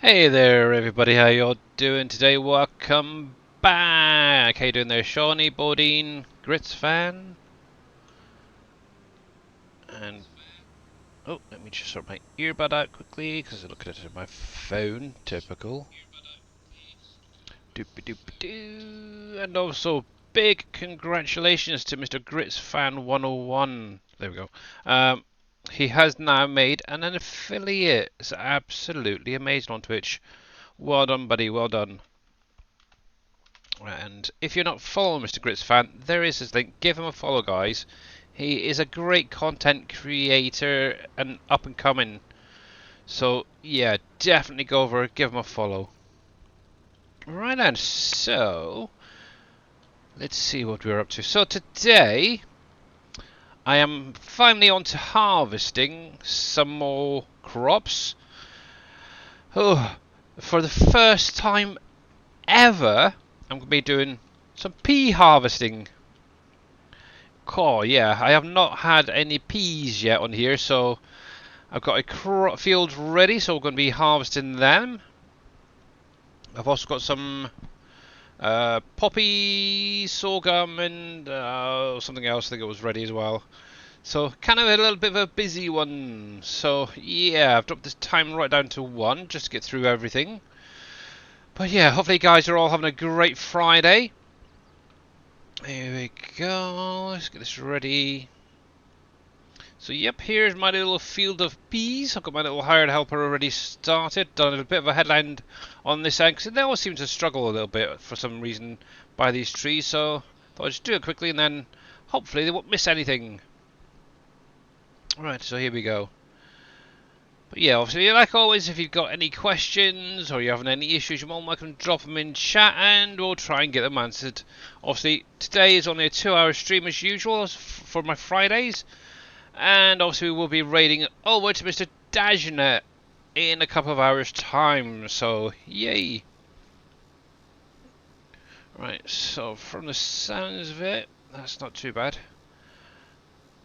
Hey there everybody, how y'all doing today? Welcome back! How you doing there, Shawnee, Bodine, Grits fan? And, oh, let me just sort my earbud out quickly, because I'm looking at it on my phone, typical. Doopy doopy doo! And also, big congratulations to Mr. Grits fan 101. There we go. He has now made an affiliate. It's absolutely amazing on Twitch. Well done, buddy, well done. And if you're not following Mr. Grits fan, there is his link. Give him a follow, guys. He is a great content creator and up and coming. So yeah, definitely go over, give him a follow. Right then, so let's see what we're up to. So today I am finally on to harvesting some more crops. Oh, for the first time ever, I'm going to be doing some pea harvesting. Oh yeah, I have not had any peas yet on here, so I've got a field ready, so we're going to be harvesting them. I've also got some poppy, sorghum, and something else. I think it was ready as well. So kind of a little bit of a busy one. So yeah, I've dropped this time right down to 1 just to get through everything. But yeah, hopefully you guys are all having a great Friday. Here we go. Let's get this ready. So yep, here's my little field of peas. I've got my little hired helper already started. Done a bit of a headland on this end because they always seem to struggle a little bit for some reason by these trees. So thought I'd just do it quickly and then hopefully they won't miss anything. Right, so here we go. But yeah, obviously, like always, if you've got any questions or you're having any issues, you're more than welcome to drop them in chat and we'll try and get them answered. Obviously, today is only a 2-hour stream as usual for my Fridays. And obviously we will be raiding over to Mr. Dajnet in a couple of hours time, so yay. Right, so from the sounds of it, that's not too bad.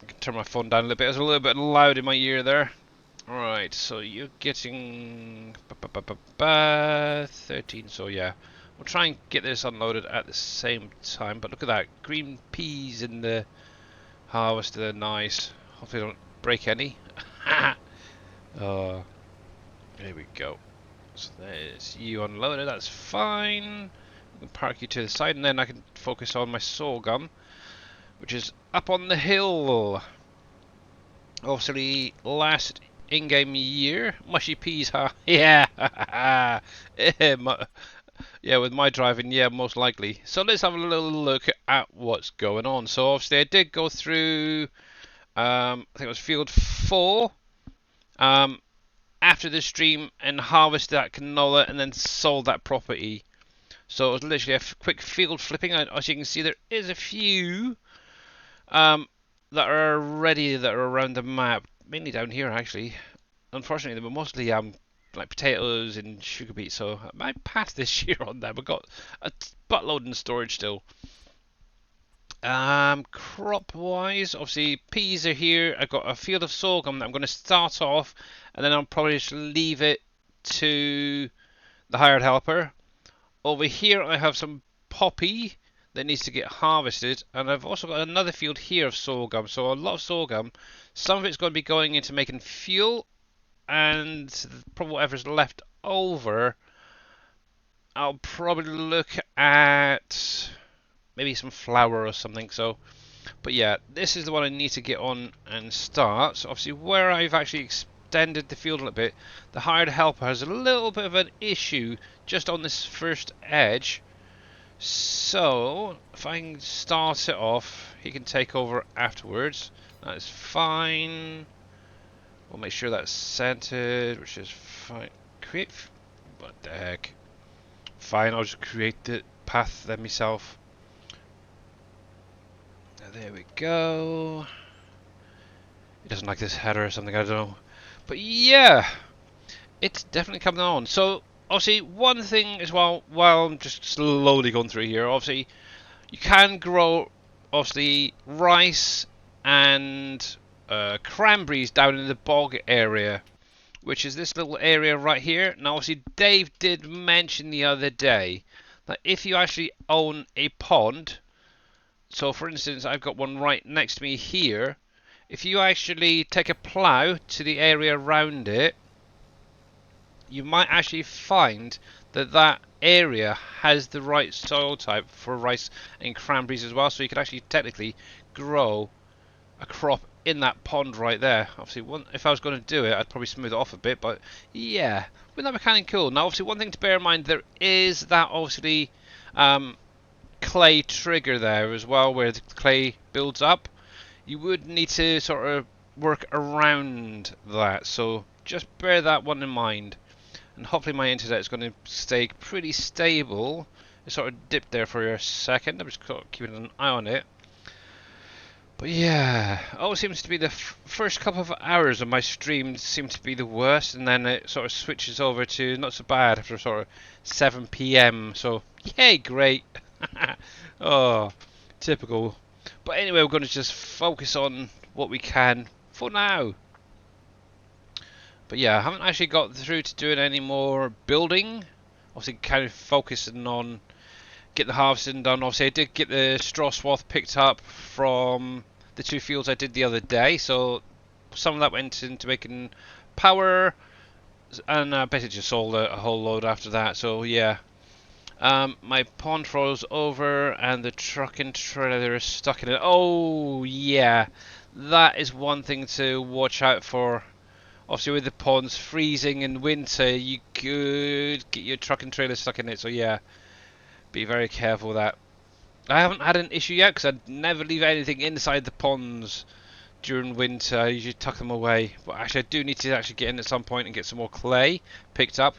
I can turn my phone down a little bit, it's a little bit loud in my ear there. Right, so you're getting 13, so yeah. We'll try and get this unloaded at the same time, but look at that, green peas in the harvester, they're nice. Hopefully they don't break any. There we go. So there's you unloaded, that's fine. I can park you to the side and then I can focus on my sorghum, which is up on the hill. Obviously, last in-game year, mushy peas, huh? Yeah, yeah, with my driving, yeah, most likely. So let's have a little look at what's going on. So obviously I did go through, I think it was field 4. After the stream and harvested that canola and then sold that property. So it was literally a quick field flipping. As you can see, there is a few that are ready that are around the map, mainly down here actually. Unfortunately, they were mostly like potatoes and sugar beets, so I might pass this year on them. I've got a buttload in storage still. Crop wise, obviously peas are here. I've got a field of sorghum that I'm going to start off, and then I'll probably just leave it to the hired helper. Over here I have some poppy that needs to get harvested, and I've also got another field here of sorghum. So a lot of sorghum. Some of it's going to be going into making fuel, and probably whatever's left over, I'll probably look at maybe some flour or something. So, but yeah, this is the one I need to get on and start. So obviously where I've actually extended the field a little bit, the hired helper has a little bit of an issue just on this first edge. So if I can start it off, he can take over afterwards. That is fine. We'll make sure that's centered, which is fine. Create, what the heck? Fine, I'll just create the path then myself. There we go. It doesn't like this header or something, I don't know. But yeah, it's definitely coming on. So obviously one thing as well, while I'm just slowly going through here, obviously you can grow obviously rice and cranberries down in the bog area, which is this little area right here. Now obviously Dave did mention the other day that if you actually own a pond, so for instance I've got one right next to me here, if you actually take a plough to the area around it, you might actually find that that area has the right soil type for rice and cranberries as well, so you could actually technically grow a crop in that pond right there. Obviously, if I was going to do it, I'd probably smooth it off a bit, but yeah, wouldn't that be kind of cool? Now, obviously, one thing to bear in mind, there is that obviously clay trigger there as well, where the clay builds up. You would need to sort of work around that, so just bear that one in mind. And hopefully my internet is going to stay pretty stable. It sort of dipped there for a second. I'm just keeping an eye on it. But yeah, always seems to be the first couple of hours of my stream seem to be the worst, and then it sort of switches over to not so bad after sort of 7 p.m. So yay, great. Oh, typical. But anyway, we're going to just focus on what we can for now. But yeah, I haven't actually got through to doing any more building. Obviously, kind of focusing on get the harvesting done. Obviously, I did get the straw swath picked up from the 2 fields I did the other day. So some of that went into making power, and I basically just sold a whole load after that. So yeah, my pond froze over, and the truck and trailer is stuck in it. Oh yeah, that is one thing to watch out for. Obviously, with the ponds freezing in winter, you could get your truck and trailer stuck in it. So yeah, be very careful with that. I haven't had an issue yet because I never leave anything inside the ponds during winter. I usually tuck them away. But actually, I do need to actually get in at some point and get some more clay picked up.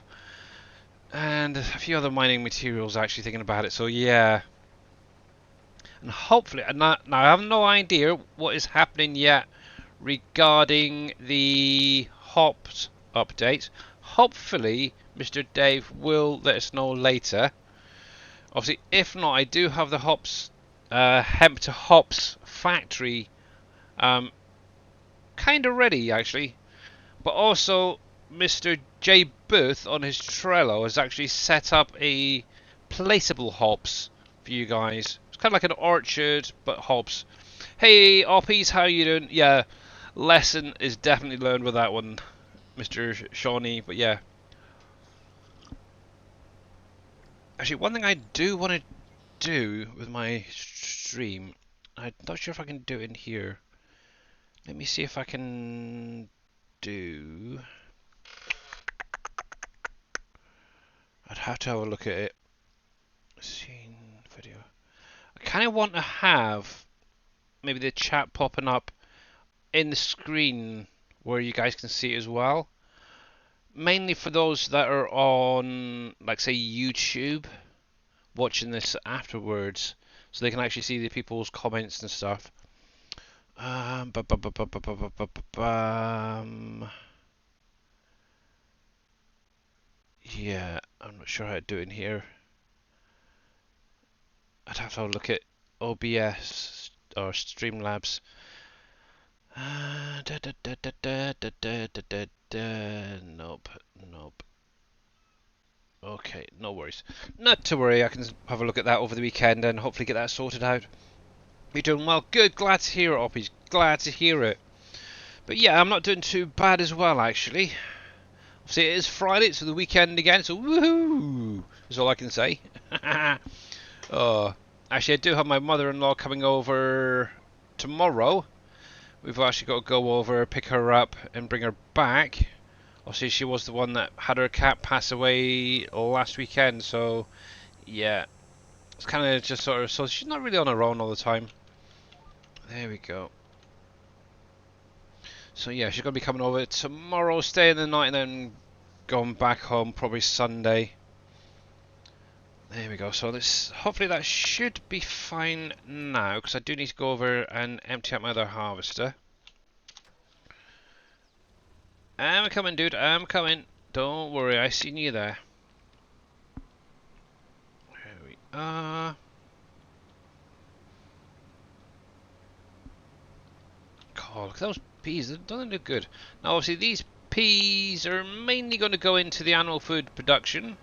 And a few other mining materials, actually thinking about it. So yeah. And hopefully, now I have no idea what is happening yet regarding the hops update. Hopefully, Mr. Dave will let us know later. Obviously, if not, I do have the hops, hemp to hops factory, kind of ready actually. But also, Mr. J Booth on his Trello has actually set up a placeable hops for you guys. It's kind of like an orchard, but hops. Hey, Oppies, how you doing? Yeah, lesson is definitely learned with that one, Mr. Shawnee. But yeah, actually, one thing I do want to do with my stream, I'm not sure if I can do it in here. Let me see if I can do. I'd have to have a look at it. Scene video. I kind of want to have maybe the chat popping up in the screen where you guys can see it as well. Mainly for those that are on, like, say, YouTube, watching this afterwards, so they can actually see the people's comments and stuff. Yeah, I'm not sure how to do it in here. I'd have to have a look at OBS or Streamlabs. Nope, nope. Okay, no worries. Not to worry, I can have a look at that over the weekend and hopefully get that sorted out. You're doing well. Good, glad to hear it, Oppies. Glad to hear it. But yeah, I'm not doing too bad as well, actually. Obviously, it is Friday, it's the weekend again, so woohoo! That's all I can say. Oh, actually, I do have my mother-in-law coming over tomorrow. We've actually got to go over, pick her up, and bring her back. Obviously, she was the one that had her cat pass away last weekend, so yeah, it's kind of just sort of, so she's not really on her own all the time. There we go. So yeah, she's going to be coming over tomorrow, staying the night, and then going back home probably Sunday. There we go. So this, hopefully that should be fine now, because I do need to go over and empty out my other harvester. I'm coming, dude. I'm coming. Don't worry, I seen you there. Here we are. God, look at those peas. They don't look good. Now, obviously, these peas are mainly going to go into the animal food production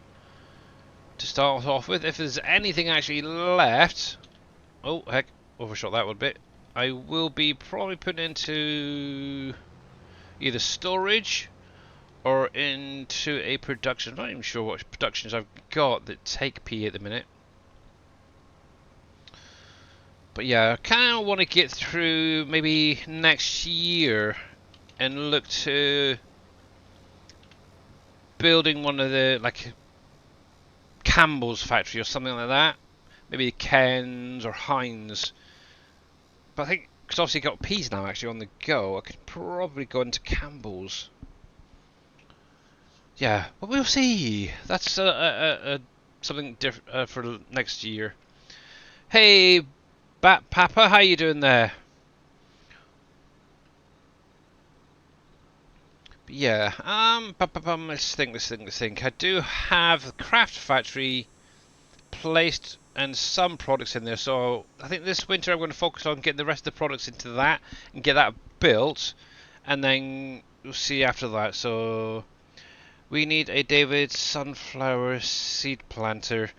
to start off with. If there's anything actually left, oh heck, overshot that one bit. I will be probably putting into either storage or into a production. I'm not even sure what productions I've got that take pea at the minute. But yeah, I kind of want to get through maybe next year and look to building one of the, like, Campbell's factory or something like that. Maybe Ken's or Heinz. But I think, because obviously got peas now actually on the go, I could probably go into Campbell's. Yeah, but we'll see. That's something different for next year. Hey, Bat Papa, how you doing there? But yeah, let's think. I do have the craft factory placed and some products in there, so I think this winter I'm going to focus on getting the rest of the products into that and get that built, and then we'll see after that. So we need a David sunflower seed planter.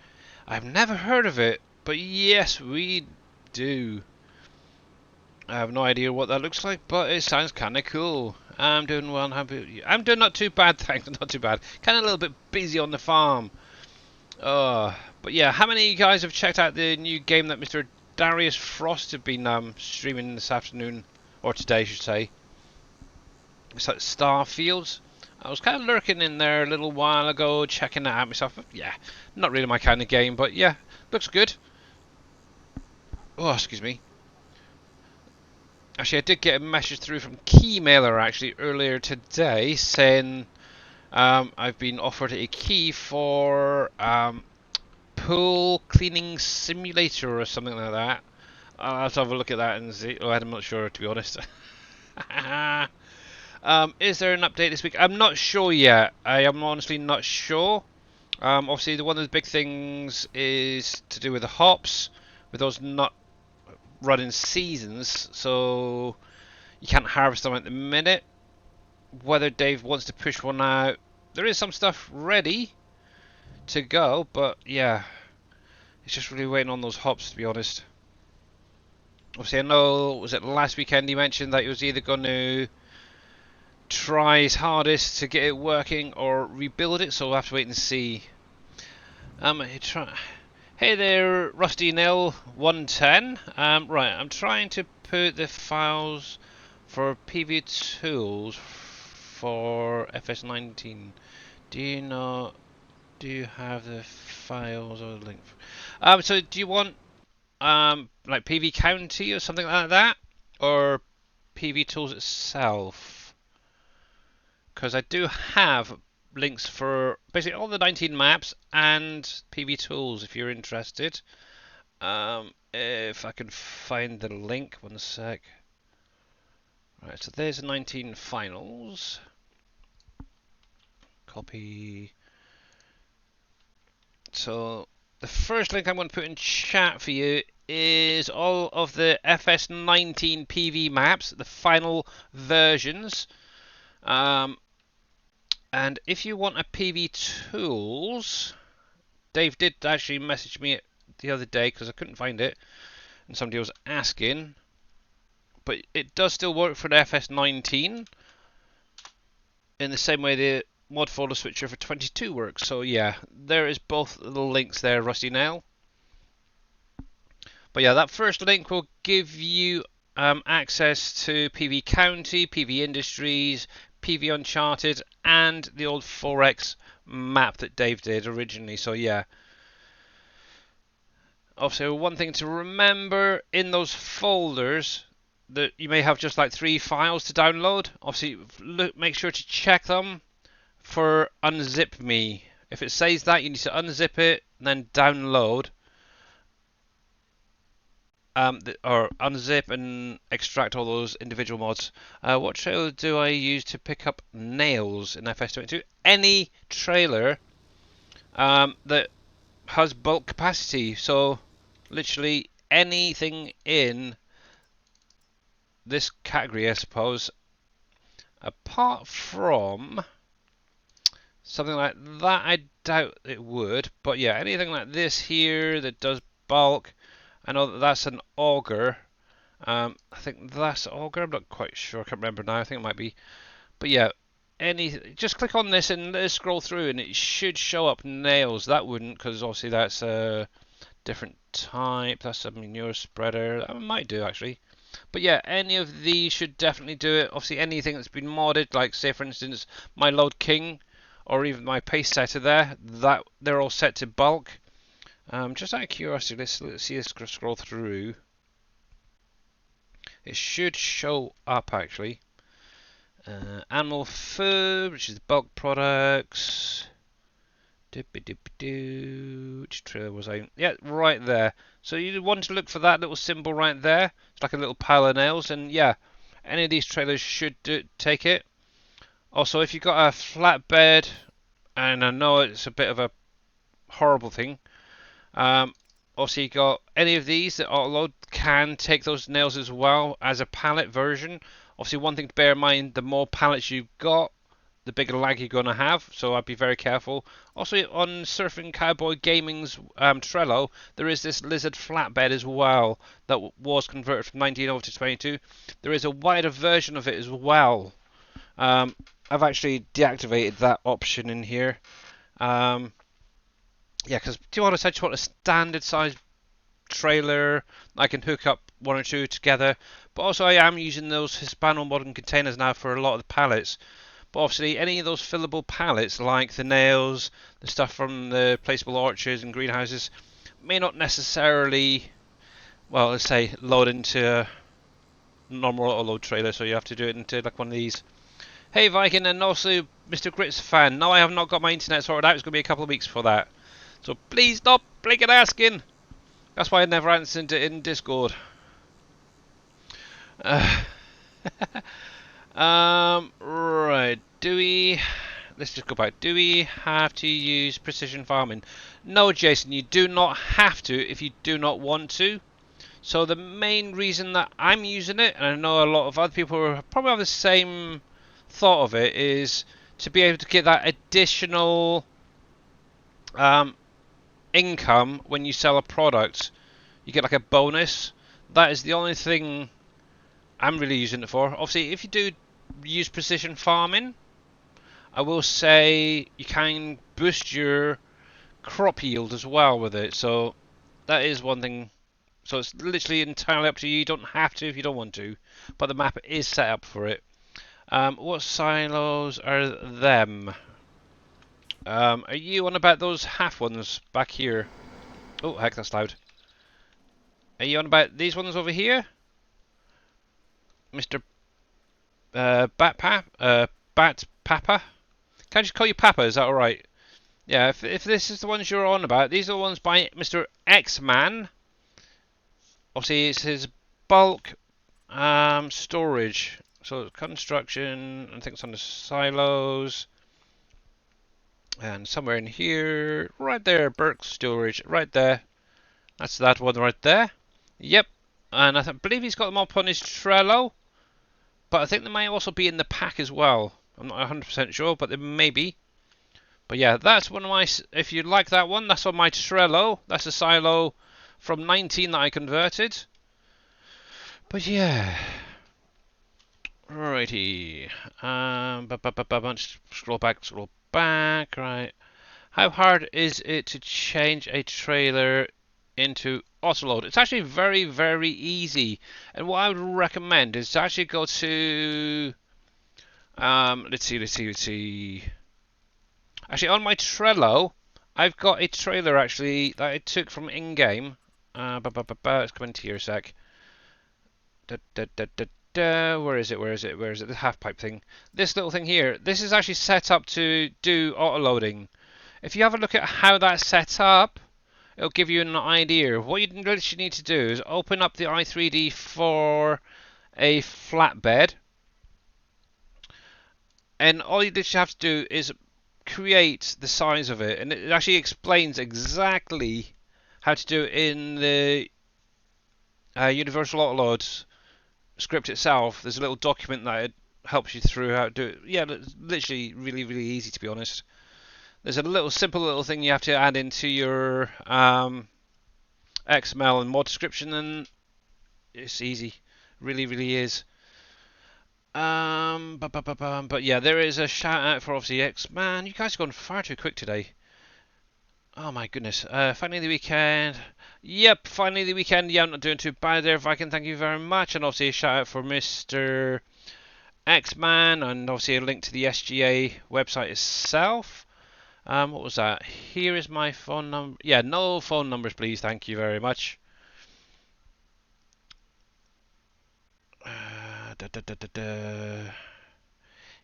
I've never heard of it, but yes, we do. I have no idea what that looks like, but it sounds kind of cool. I'm doing well. I'm doing not too bad, thanks. Not too bad. Kind of a little bit busy on the farm. But yeah, how many of you guys have checked out the new game that Mr. Darius Frost have been streaming this afternoon, or today, I should say? It's like Starfields. I was kind of lurking in there a little while ago, checking it out myself. But yeah, not really my kind of game, but yeah, looks good. Oh, excuse me. Actually, I did get a message through from Keymailer actually earlier today saying I've been offered a key for pool cleaning simulator or something like that. I'll have to have a look at that and see. Oh, I'm not sure, to be honest. Is there an update this week? I'm not sure yet. I am honestly not sure. Obviously, one of the big things is to do with the hops, with those not running seasons, so you can't harvest them at the minute. Whether Dave wants to push one out, there is some stuff ready to go, but yeah, it's just really waiting on those hops, to be honest. Obviously, I know, was it last weekend he mentioned that he was either going to try his hardest to get it working or rebuild it, so we'll have to wait and see. Hey there, Rusty Nil 110. Right, I'm trying to put the files for PV tools for FS19. Do you have the files or the link? So do you want like PV County or something like that, or PV Tools itself? Because I do have links for basically all the 19 maps and PV Tools if you're interested. If I can find the link, one sec. Right, so there's the 19 finals. Copy. So the first link I'm going to put in chat for you is all of the FS19 PV maps, the final versions. And if you want a PV Tools, Dave did actually message me the other day because I couldn't find it, and somebody was asking. But it does still work for the FS19 in the same way the mod folder switcher for 22 works. So yeah, there is both the links there, Rusty Nail. But yeah, that first link will give you access to PV County, PV Industries, PV Uncharted, and the old 4X map that Dave did originally. So yeah. Also, one thing to remember in those folders, that you may have just like 3 files to download. Obviously, make sure to check them for unzip me. If it says that, you need to unzip it and then download. Or unzip and extract all those individual mods. What trailer do I use to pick up nails in FS22? Any trailer that has bulk capacity. So literally anything in this category, I suppose. Apart from something like that, I doubt it would. But yeah, anything like this here that does bulk, I know that that's an auger. I think that's auger. I'm not quite sure. I can't remember now. I think it might be. But yeah, just click on this and let us scroll through, and it should show up nails. That wouldn't, because obviously that's a different type. That's a manure spreader. That might do actually. But yeah, any of these should definitely do it. Obviously, anything that's been modded, like say for instance my Load King, or even my pace setter there, that they're all set to bulk. Just out of curiosity, let's see this scroll through. It should show up actually. Animal food, which is the bulk products. Which trailer was I? Yeah, right there. So you want to look for that little symbol right there. It's like a little pile of nails, and yeah, any of these trailers should take it. Also, if you've got a flatbed, and I know it's a bit of a horrible thing, also you got any of these that autoload can take those nails as well as a pallet version. Obviously, one thing to bear in mind: the more pallets you've got, the bigger lag you're going to have, so I'd be very careful. Also, on Surfing Cowboy Gaming's Trello, there is this lizard flatbed as well that was converted from 19 over to 22. There is a wider version of it as well. I've actually deactivated that option in here. Yeah, because to be honest, I just want a standard size trailer. I can hook up one or two together. But also, I am using those Hispano modern containers now for a lot of the pallets. But obviously, any of those fillable pallets, like the nails, the stuff from the placeable orchards and greenhouses, may not necessarily, well, let's say, load into a normal auto-load trailer, so you have to do it into like one of these. Hey Viking, and also Mr. Grits fan. No, I have not got my internet sorted out. It's going to be a couple of weeks for that. So please stop blinking asking. That's why I never answered it in Discord. Right. Let's just go back. Do we have to use precision farming? No, Jason, you do not have to if you do not want to. So the main reason that I'm using it, and I know a lot of other people probably have the same thought of it, is to be able to get that additional income when you sell a product. You get like a bonus. That is the only thing I'm really using it for. Obviously, if you do use precision farming, I will say you can boost your crop yield as well with it. So that is one thing. So it's literally entirely up to you. You don't have to if you don't want to, but the map is set up for it. What silos are them? Are you on about those half ones back here? Oh heck, that's loud. Are you on about these ones over here, Mr. Bat Papa? Can I just call you Papa? Is that all right? Yeah. If this is the ones you're on about, these are the ones by Mr. X-Man. Obviously, it's his bulk storage. So construction, I think it's on the silos. And somewhere in here, right there, Burke storage, right there. That's that one right there. Yep. And I believe he's got them up on his Trello. But I think they might also be in the pack as well. I'm not 100% sure, but they may be. But yeah, that's one of my... If you like that one, that's on my Trello. That's a silo from 19 that I converted. But yeah... Righty. Scroll back, right. How hard is it to change a trailer into autoload? It's actually very, very easy. And what I would recommend is to actually go to... let's see. Actually, on my Trello, I've got a trailer actually that I took from in-game. Let's come into here a sec. Where is it? The half pipe thing. This little thing here. This is actually set up to do auto loading. If you have a look at how that's set up, it'll give you an idea. What you literally need to do is open up the i3D for a flatbed, and all you literally have to do is create the size of it, and it actually explains exactly how to do it in the Universal Autoload script itself. There's a little document that helps you through how to do it. Yeah, it's literally really, really easy, to be honest. There's a simple little thing you have to add into your XML and mod description, and it's easy. Really, really is. But yeah, there is a shout out for obviously X. Man, you guys are going far too quick today. Oh my goodness. Finally the weekend. Yep, finally the weekend. Yeah, I'm not doing too bad there, Viking. Thank you very much. And obviously a shout out for Mr. X-Man, and obviously a link to the SGA website itself. What was that? Here is my phone number. Yeah, no phone numbers, please. Thank you very much.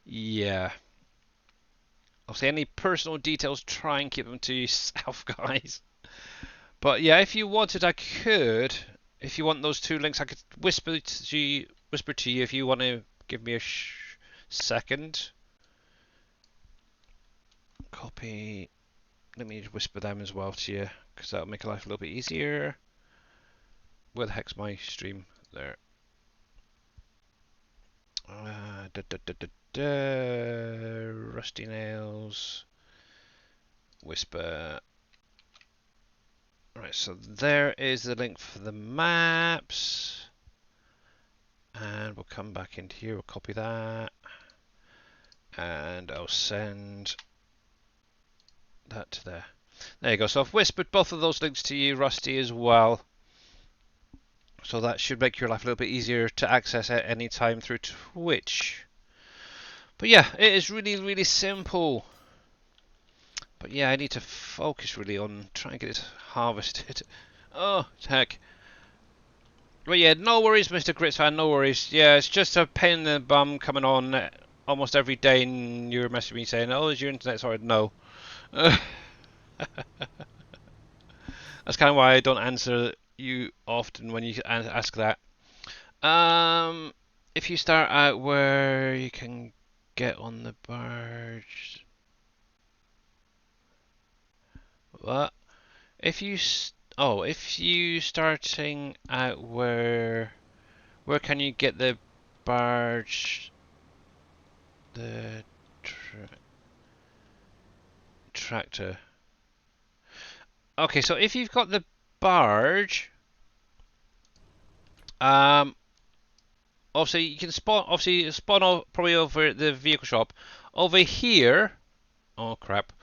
Yeah. Obviously, any personal details, try and keep them to yourself, guys. But yeah, if you wanted, I could. If you want those two links, I could whisper to you if you want to give me a second. Copy. Let me whisper them as well to you, because that'll make life a little bit easier. Where the heck's my stream? There. Rusty Nails. Whisper. Right, so there is the link for the maps. And we'll come back into here, we'll copy that. And I'll send that to there. There you go. So I've whispered both of those links to you, Rusty, as well. So that should make your life a little bit easier to access at any time through Twitch. But yeah, it is really, really simple. But yeah, I need to focus really on trying to get it harvested. Oh, heck. But yeah, no worries, Mr. Gritsfan, no worries. Yeah, it's just a pain in the bum coming on almost every day, and you're messaging me saying, "Oh, is your internet sorry?" No. That's kind of why I don't answer you often when you ask that. If you start out where you can get on the barge. What? If you starting out where can you get the barge? The tractor. Okay, so if you've got the barge, obviously you can spawn. Obviously spawn probably over at the vehicle shop. Over here, oh crap,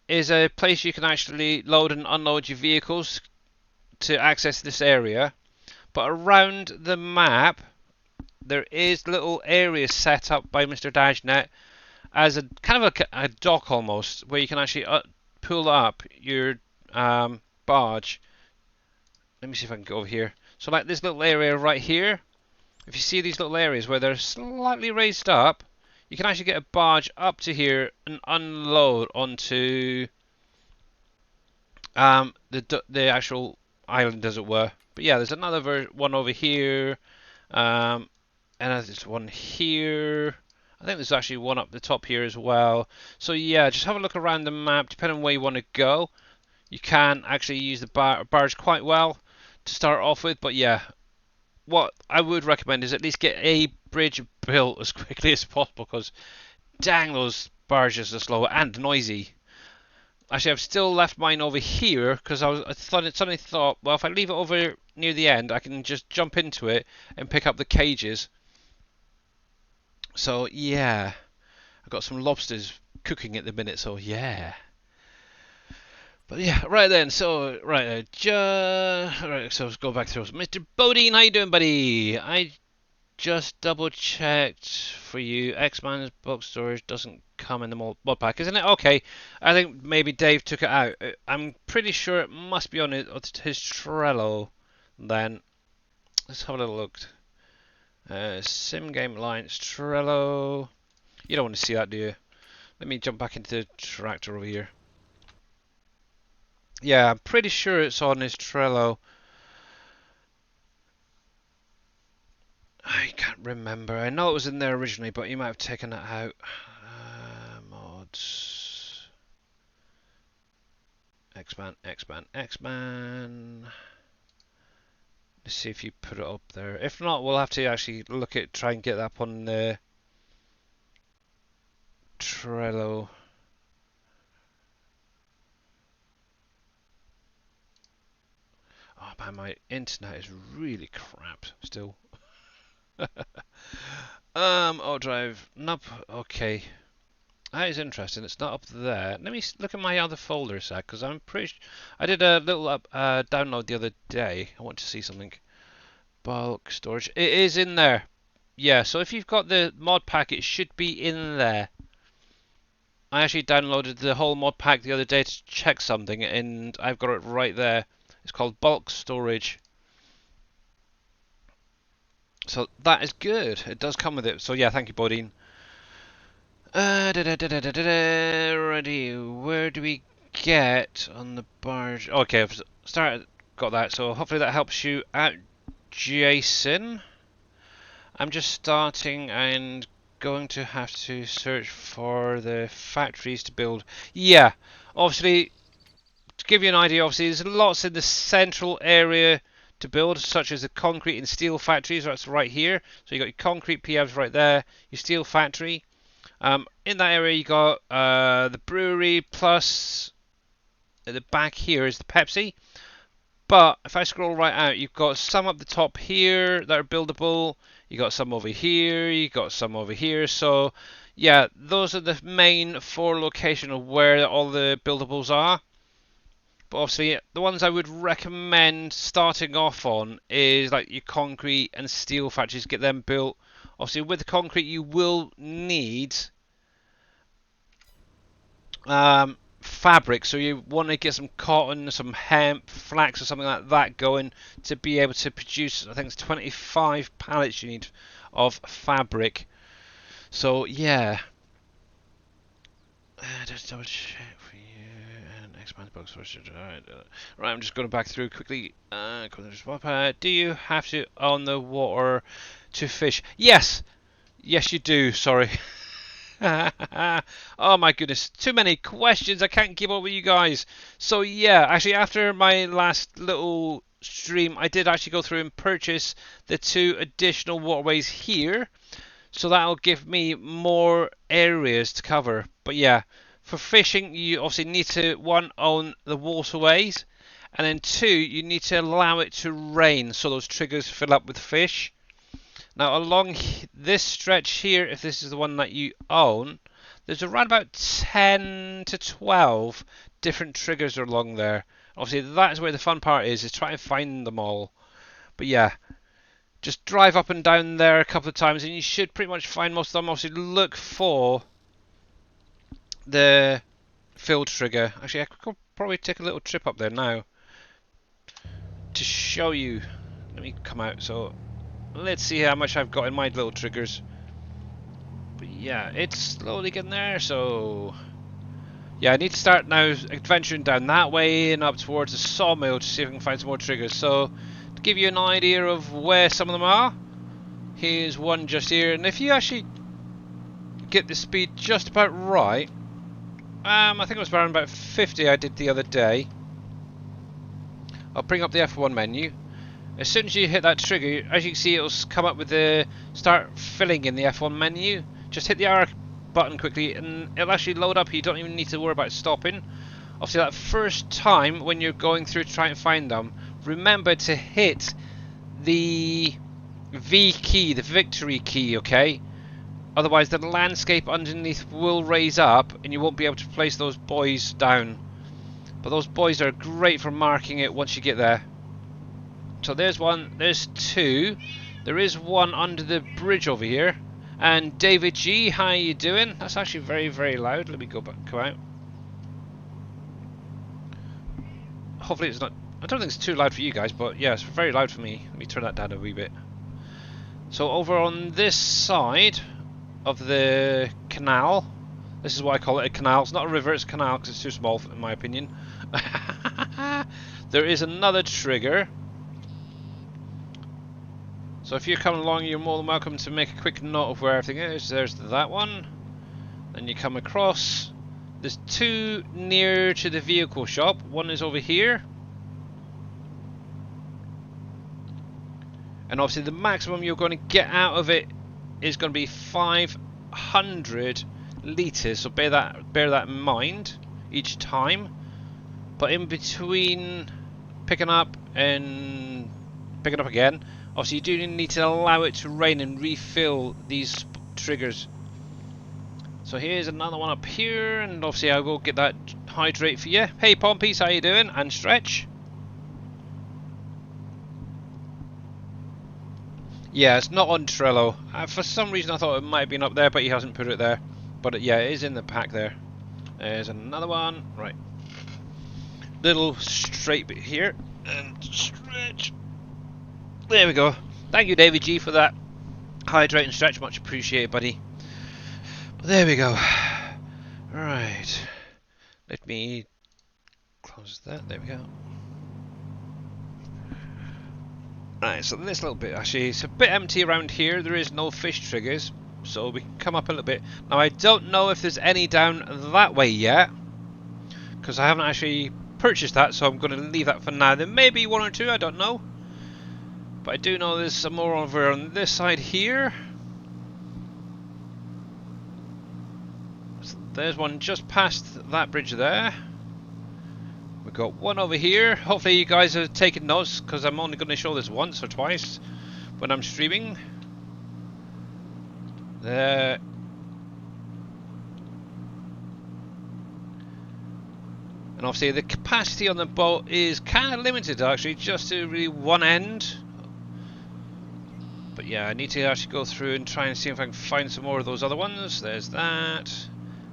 is a place you can actually load and unload your vehicles to access this area. But around the map, there is little areas set up by Mr. Dajnet as a kind of a dock almost, where you can actually pull up your barge. Let me see if I can go over here. So like this little area right here, if you see these little areas where they're slightly raised up, you can actually get a barge up to here and unload onto the actual island, as it were. But yeah, there's another one over here, and there's one here. I think there's actually one up the top here as well. So yeah, just have a look around the map. Depending on where you want to go, you can actually use the barge quite well to start off with. But yeah, what I would recommend is at least get a bridge built as quickly as possible, because dang, those barges are slow and noisy. Actually, I've still left mine over here because I suddenly thought, well, if I leave it over near the end, I can just jump into it and pick up the cages. So yeah, I've got some lobsters cooking at the minute. So yeah. But yeah, right then. So right, right. So let's go back through. Mr. Bodine, how you doing, buddy? I just double checked for you. X-Man's box storage doesn't come in the mod pack, isn't it? Okay, I think maybe Dave took it out. I'm pretty sure it must be on his Trello. Then let's have a little look. Sim Game Alliance Trello. You don't want to see that, do you? Let me jump back into the tractor over here. Yeah, I'm pretty sure it's on his Trello. I can't remember. I know it was in there originally, but you might have taken it out. Mods. X-Man. Let's see if you put it up there. If not, we'll have to actually try and get that up on the Trello. Oh man, my internet is really crap still. Auto drive. Nope. Okay. That is interesting. It's not up there. Let me look at my other folder a sec, because I'm pretty. I did a little download the other day. I want to see something. Bulk storage. It is in there. Yeah. So if you've got the mod pack, it should be in there. I actually downloaded the whole mod pack the other day to check something, and I've got it right there. It's called bulk storage. So that is good. It does come with it. So yeah, thank you, Bodine. Ready. Where do we get on the barge? Okay, I've started. Got that. So hopefully that helps you out, Jason. I'm just starting and going to have to search for the factories to build. Yeah, obviously, to give you an idea, obviously there's lots in the central area to build, such as the concrete and steel factories. That's right here. So you got your concrete PFs right there, your steel factory. In that area you got the brewery, plus at the back here is the Pepsi. But if I scroll right out, you've got some up the top here that are buildable. You got some over here. You got some over here. So yeah, those are the main 4 locations of where all the buildables are. But obviously, the ones I would recommend starting off on is like your concrete and steel factories. Get them built. Obviously, with the concrete, you will need fabric, so you want to get some cotton, some hemp, flax or something like that going to be able to produce, I think it's 25 pallets you need of fabric. So yeah, just double check for you and expand box. Right, I'm just going back through quickly. Do you have to own the water to fish? Yes, yes you do. Sorry. Oh my goodness, too many questions. I can't keep up with you guys. So yeah, actually after my last little stream, I did actually go through and purchase the 2 additional waterways here. So that'll give me more areas to cover. But yeah, for fishing, you obviously need to, 1, own the waterways. And then 2, you need to allow it to rain so those triggers fill up with fish. Now along this stretch here, if this is the one that you own, there's around about 10 to 12 different triggers along there. Obviously that's where the fun part is trying to find them all. But yeah, just drive up and down there a couple of times and you should pretty much find most of them. Obviously look for the field trigger. Actually I could probably take a little trip up there now to show you. Let me come out. So let's see how much I've got in my little triggers. But yeah, it's slowly getting there, so yeah, I need to start now adventuring down that way and up towards the sawmill to see if I can find some more triggers. So to give you an idea of where some of them are, here's one just here, and if you actually get the speed just about right, I think it was around about 50 I did the other day. I'll bring up the F1 menu. As soon as you hit that trigger, as you can see, it'll come up with the start filling in the F1 menu. Just hit the R button quickly and it'll actually load up. You don't even need to worry about stopping. Obviously that first time when you're going through to try and find them, remember to hit the V key, the victory key, okay? Otherwise the landscape underneath will raise up and you won't be able to place those buoys down. But those buoys are great for marking it once you get there. So there's one, there's 2. There is one under the bridge over here. And David G, how you doing? That's actually very, very loud. Let me go back, come out. Hopefully it's not, I don't think it's too loud for you guys, but yeah, it's very loud for me. Let me turn that down a wee bit. So over on this side of the canal, this is why I call it a canal. It's not a river, it's a canal because it's too small in my opinion. There is another trigger. So if you're coming along, you're more than welcome to make a quick note of where everything is. There's that one. Then you come across. There's 2 near to the vehicle shop. One is over here. And obviously the maximum you're going to get out of it is going to be 500 litres, so bear that in mind each time. But in between picking up and picking up again, obviously you do need to allow it to rain and refill these triggers. So here's another one up here, and obviously I'll go get that hydrate for you. Hey Pompies, how you doing? And Stretch. Yeah, it's not on Trello. For some reason I thought it might have been up there, but he hasn't put it there. But yeah, it is in the pack there. There's another one. Right. Little straight bit here. And stretch. There we go. Thank you, David G, for that hydrate and stretch. Much appreciated, buddy. But there we go. Right. Let me close that. There we go. Right, so this little bit actually, it's a bit empty around here. There is no fish triggers, so we can come up a little bit. Now I don't know if there's any down that way yet, because I haven't actually purchased that, so I'm going to leave that for now. There may be one or two, I don't know. But I do know there's some more over on this side here. So there's one just past that bridge there. We've got one over here. Hopefully you guys are taking notes, because I'm only going to show this once or twice when I'm streaming. There. And obviously the capacity on the boat is kind of limited actually, just to really one end. But yeah, I need to actually go through and try and see if I can find some more of those other ones. There's that.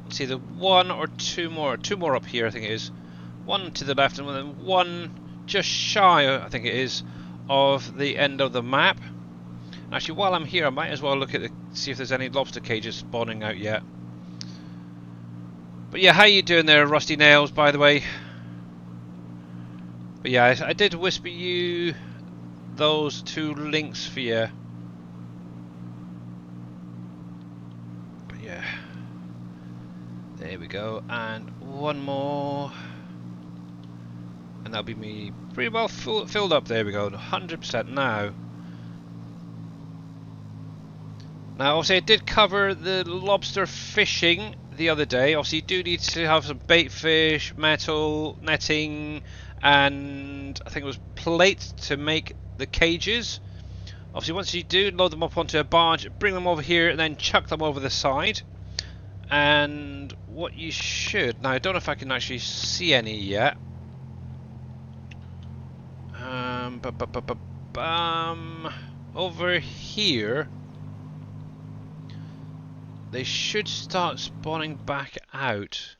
Let's see, the one or two more up here I think it is. One to the left and then one just shy, I think it is, of the end of the map. And actually, while I'm here, I might as well look at see if there's any lobster cages spawning out yet. But yeah, how you doing there, Rusty Nails, by the way? But yeah, I did whisper you those two links for you. But yeah, there we go, and one more. And that'll be me pretty well filled up. There we go, 100% now. Now obviously I did cover the lobster fishing the other day. Obviously you do need to have some bait fish, metal, netting, and I think it was plates to make the cages. Obviously once you do, load them up onto a barge, bring them over here and then chuck them over the side. And what you should, now I don't know if I can actually see any yet. Over here they should start spawning back out,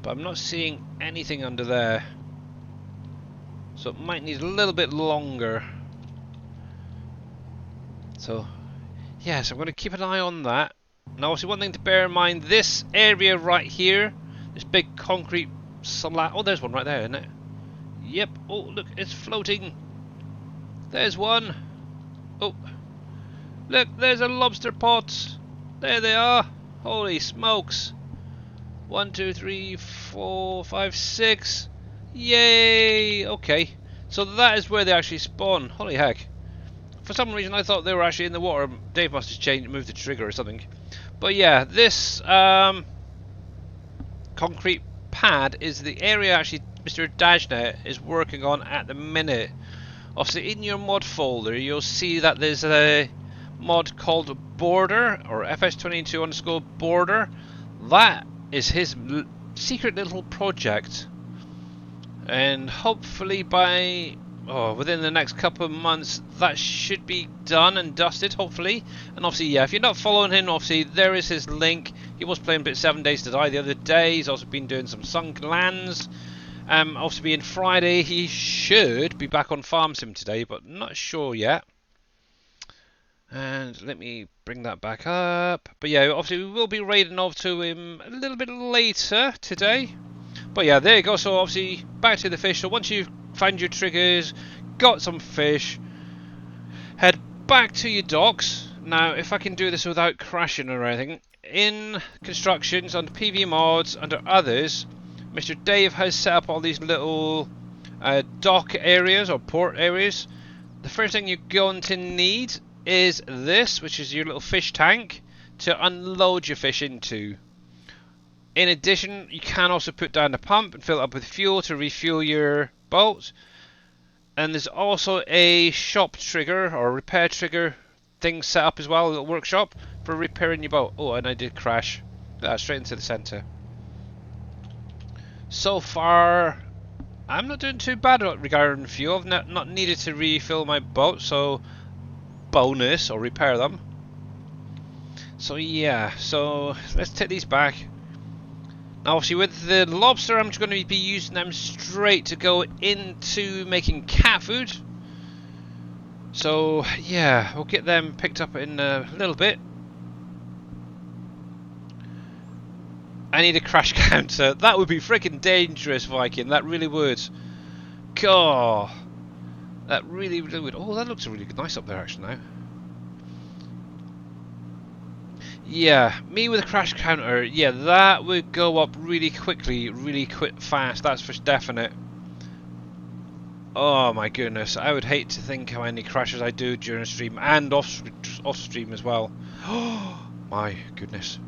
but I'm not seeing anything under there, so it might need a little bit longer. So yes, I'm going to keep an eye on that. Now obviously one thing to bear in mind, this area right here, this big concrete slab, oh there's one right there, isn't it? Yep. Oh, look, it's floating. There's one. Oh, look, there's a lobster pot. There they are. Holy smokes. 1, 2, 3, 4, 5, 6. Yay. Okay. So that is where they actually spawn. Holy heck. For some reason I thought they were actually in the water. Dave must have moved the trigger or something. But yeah, this concrete pad is the area actually Mr. Dajnet is working on at the minute. Obviously in your mod folder you'll see that there's a mod called Border, or FS22_Border. That is his secret little project, and hopefully by within the next couple of months that should be done and dusted, hopefully. And obviously yeah, if you're not following him, obviously there is his link. He was playing a bit 7 Days to Die the other day. He's also been doing some Sunken Lands. Also being Friday, he should be back on Farm Sim today, but not sure yet. And let me bring that back up. But yeah, obviously we will be raiding over to him a little bit later today. But yeah, there you go. So obviously back to the fish. So once you've found your triggers, got some fish, head back to your docks. Now, if I can do this without crashing or anything, in constructions, under PV mods, under others, Mr. Dave has set up all these little dock areas or port areas. The first thing you're going to need is this, which is your little fish tank to unload your fish into. In addition, you can also put down the pump and fill it up with fuel to refuel your boat. And there's also a shop trigger or repair trigger thing set up as well, a little workshop for repairing your boat. Oh, and I did crash. Straight into the centre. So far, I'm not doing too bad regarding fuel. I've not needed to refill my boat, so bonus or repair them. So yeah, so let's take these back. Now obviously with the lobster, I'm just going to be using them straight to go into making cat food. So yeah, we'll get them picked up in a little bit. I need a crash counter. That would be freaking dangerous, Viking. That really would. God, that really would. Oh, that looks really nice up there actually now. Yeah, me with a crash counter, yeah, that would go up really quickly, really fast, that's for definite. Oh my goodness, I would hate to think how many crashes I do during stream and off stream as well. Oh my goodness.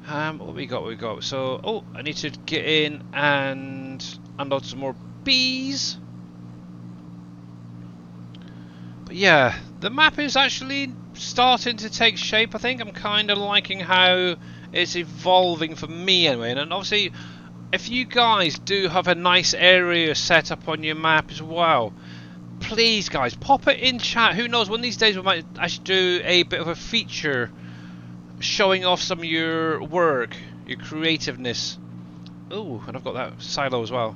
What we got? So, oh, I need to get in and unload some more bees. But yeah, the map is actually starting to take shape. I think I'm kind of liking how it's evolving for me anyway. And obviously, if you guys do have a nice area set up on your map as well, please guys, pop it in chat. Who knows, one of these days we might actually do a bit of a feature showing off some of your work, your creativeness. Oh, and I've got that silo as well.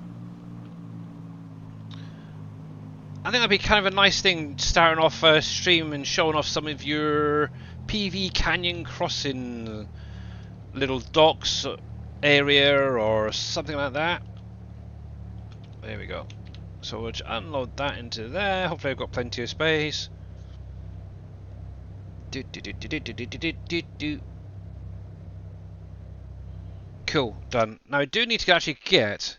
I think that'd be kind of a nice thing, starting off a stream and showing off some of your PV Canyon crossing little docks area or something like that. There we go. So we'll just unload that into there. Hopefully I've got plenty of space. Cool, done. Now I do need to actually get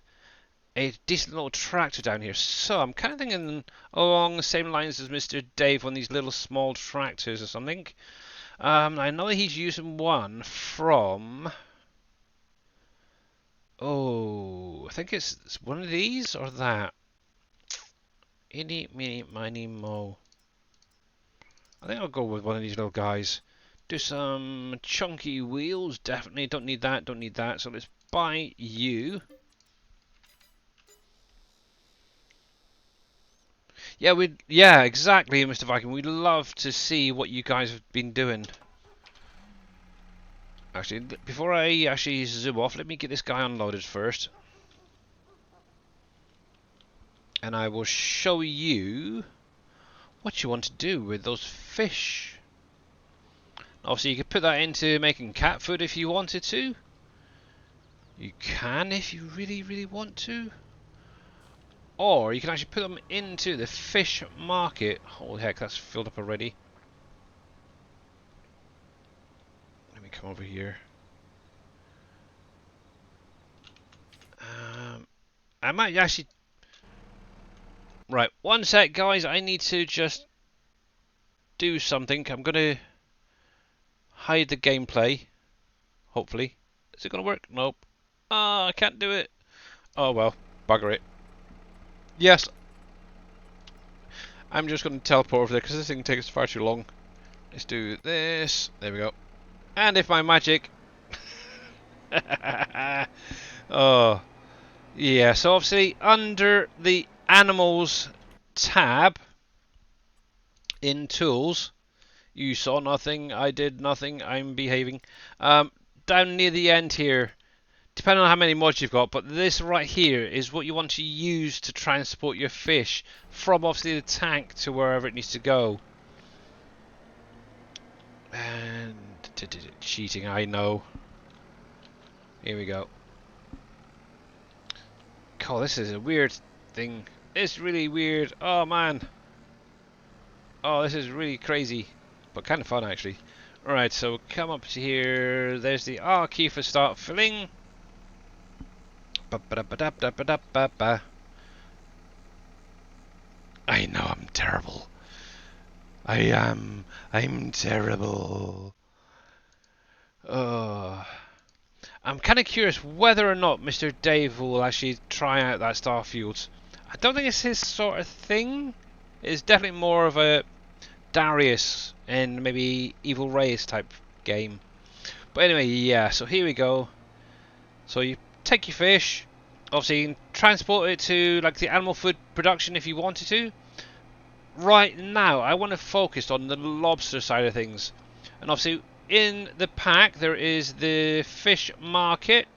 a decent little tractor down here, so I'm kind of thinking along the same lines as Mr. Dave on these little small tractors or something. I know he's using one from, oh, I think it's one of these or that. Eeny, meeny, miny, mo. I think I'll go with one of these little guys. Do some chunky wheels, definitely. Don't need that, don't need that. So let's buy you. Yeah, exactly, Mr. Viking. We'd love to see what you guys have been doing. Actually, before I actually zoom off, let me get this guy unloaded first. And I will show you what you want to do with those fish. Obviously, you could put that into making cat food if you wanted to. You can if you really want to. Or you can actually put them into the fish market. Holy heck, that's filled up already. Let me come over here. I might actually... Right, one sec guys, I need to just do something. I'm going to hide the gameplay. Hopefully. Is it going to work? Nope. Ah, I can't do it. Oh well, bugger it. Yes. I'm just going to teleport over there because this thing takes far too long. Let's do this. There we go. And if my magic... Oh. Yeah, so obviously under the animals tab in tools, you saw nothing, I did nothing, I'm behaving. Down near the end here, depending on how many mods you've got, but this right here is what you want to use to transport your fish from obviously the tank to wherever it needs to go. And cheating, I know. Here we go. Oh, this is a weird thing. It's really weird. Oh man. Oh, this is really crazy, but kind of fun actually. Alright, so come up to here. There's the R key for start filling. I know I'm terrible. I'm terrible. Uh, I'm kind of curious whether or not Mr. Dave will actually try out that Starfield. I don't think it's his sort of thing. It's definitely more of a Darius and maybe Evil Reyes type game. But anyway, yeah, so here we go. So you take your fish, obviously you can transport it to like the animal food production if you wanted to. Right now, I want to focus on the lobster side of things. And obviously in the pack there is the fish market.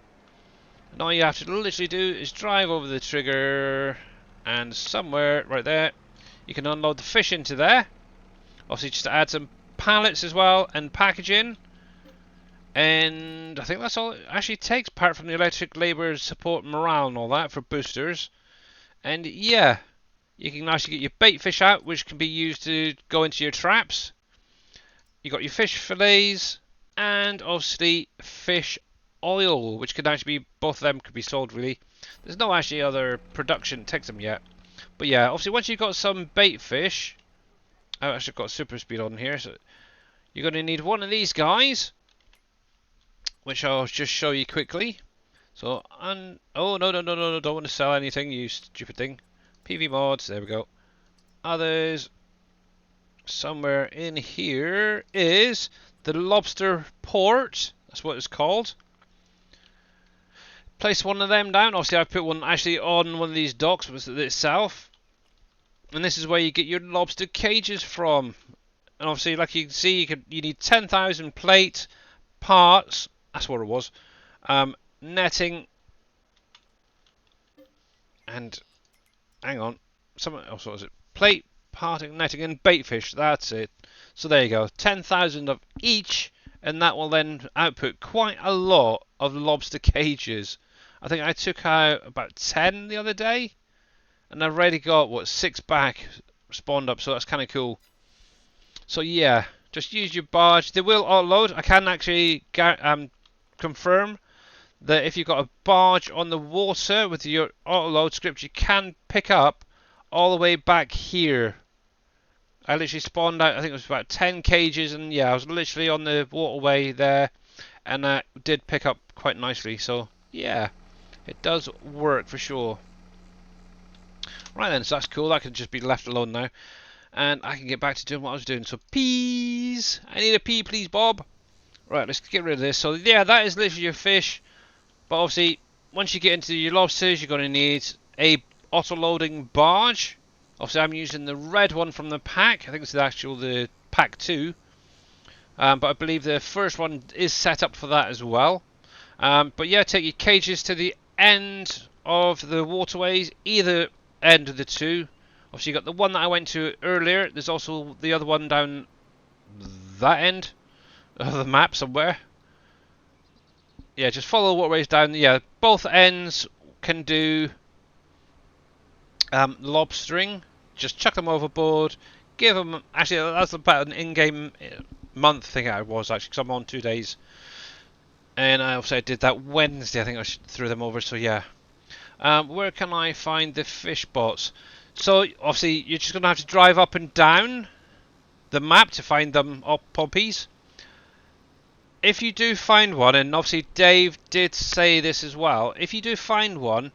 And all you have to literally do is drive over the trigger and somewhere right there you can unload the fish into there. Obviously just to add some pallets as well and packaging. And I think that's all it actually takes, apart from the electric labour support morale and all that for boosters. And yeah, you can actually get your bait fish out, which can be used to go into your traps. You got your fish fillets, and obviously fish oil, which could actually be, both of them could be sold really. There's no actually other production takes them yet. But yeah, obviously once you've got some bait fish, I've actually got super speed on here, so you're going to need one of these guys, which I'll just show you quickly. So, oh no, don't want to sell anything, you stupid thing. PV mods, there we go. Others, somewhere in here is the lobster port, that's what it's called. Place one of them down, obviously I put one actually on one of these docks itself. And this is where you get your lobster cages from. And obviously, like you can see, you need 10,000 plate parts. That's what it was. Netting and hang on, something else. What was it? Plate, parting, netting, and bait fish. That's it. So there you go. 10,000 of each, and that will then output quite a lot of lobster cages. I think I took out about 10 the other day, and I've already got what 6 back spawned up. So that's kind of cool. So yeah, just use your barge. They will autoload. I can actually confirm that if you've got a barge on the water with your autoload script, you can pick up all the way back here. I literally spawned out, I think it was about 10 cages, and yeah, I was literally on the waterway there, and I did pick up quite nicely. So yeah, it does work for sure. Right then, so that's cool. That can just be left alone now. And I can get back to doing what I was doing. So peas! I need a pea, please, Bob. Right, let's get rid of this. So yeah, that is literally your fish. But obviously, once you get into your lobsters, you're going to need a auto-loading barge. Obviously, I'm using the red one from the pack. I think it's the pack 2. But I believe the first one is set up for that as well. But yeah, take your cages to the end of the waterways, either end of the two. Obviously, you got the one that I went to earlier. There's also the other one down that end of the map somewhere. Yeah, just follow the waterways down. Yeah, both ends can do lobstering. Just chuck them overboard. Give them... Actually, that's about an in-game month thing I was, actually, because I'm on 2 days. And I also did that Wednesday. I think I threw them over, so yeah. Where can I find the fish bots? So, obviously, you're just going to have to drive up and down the map to find them up poppies. If you do find one, and obviously Dave did say this as well, if you do find one,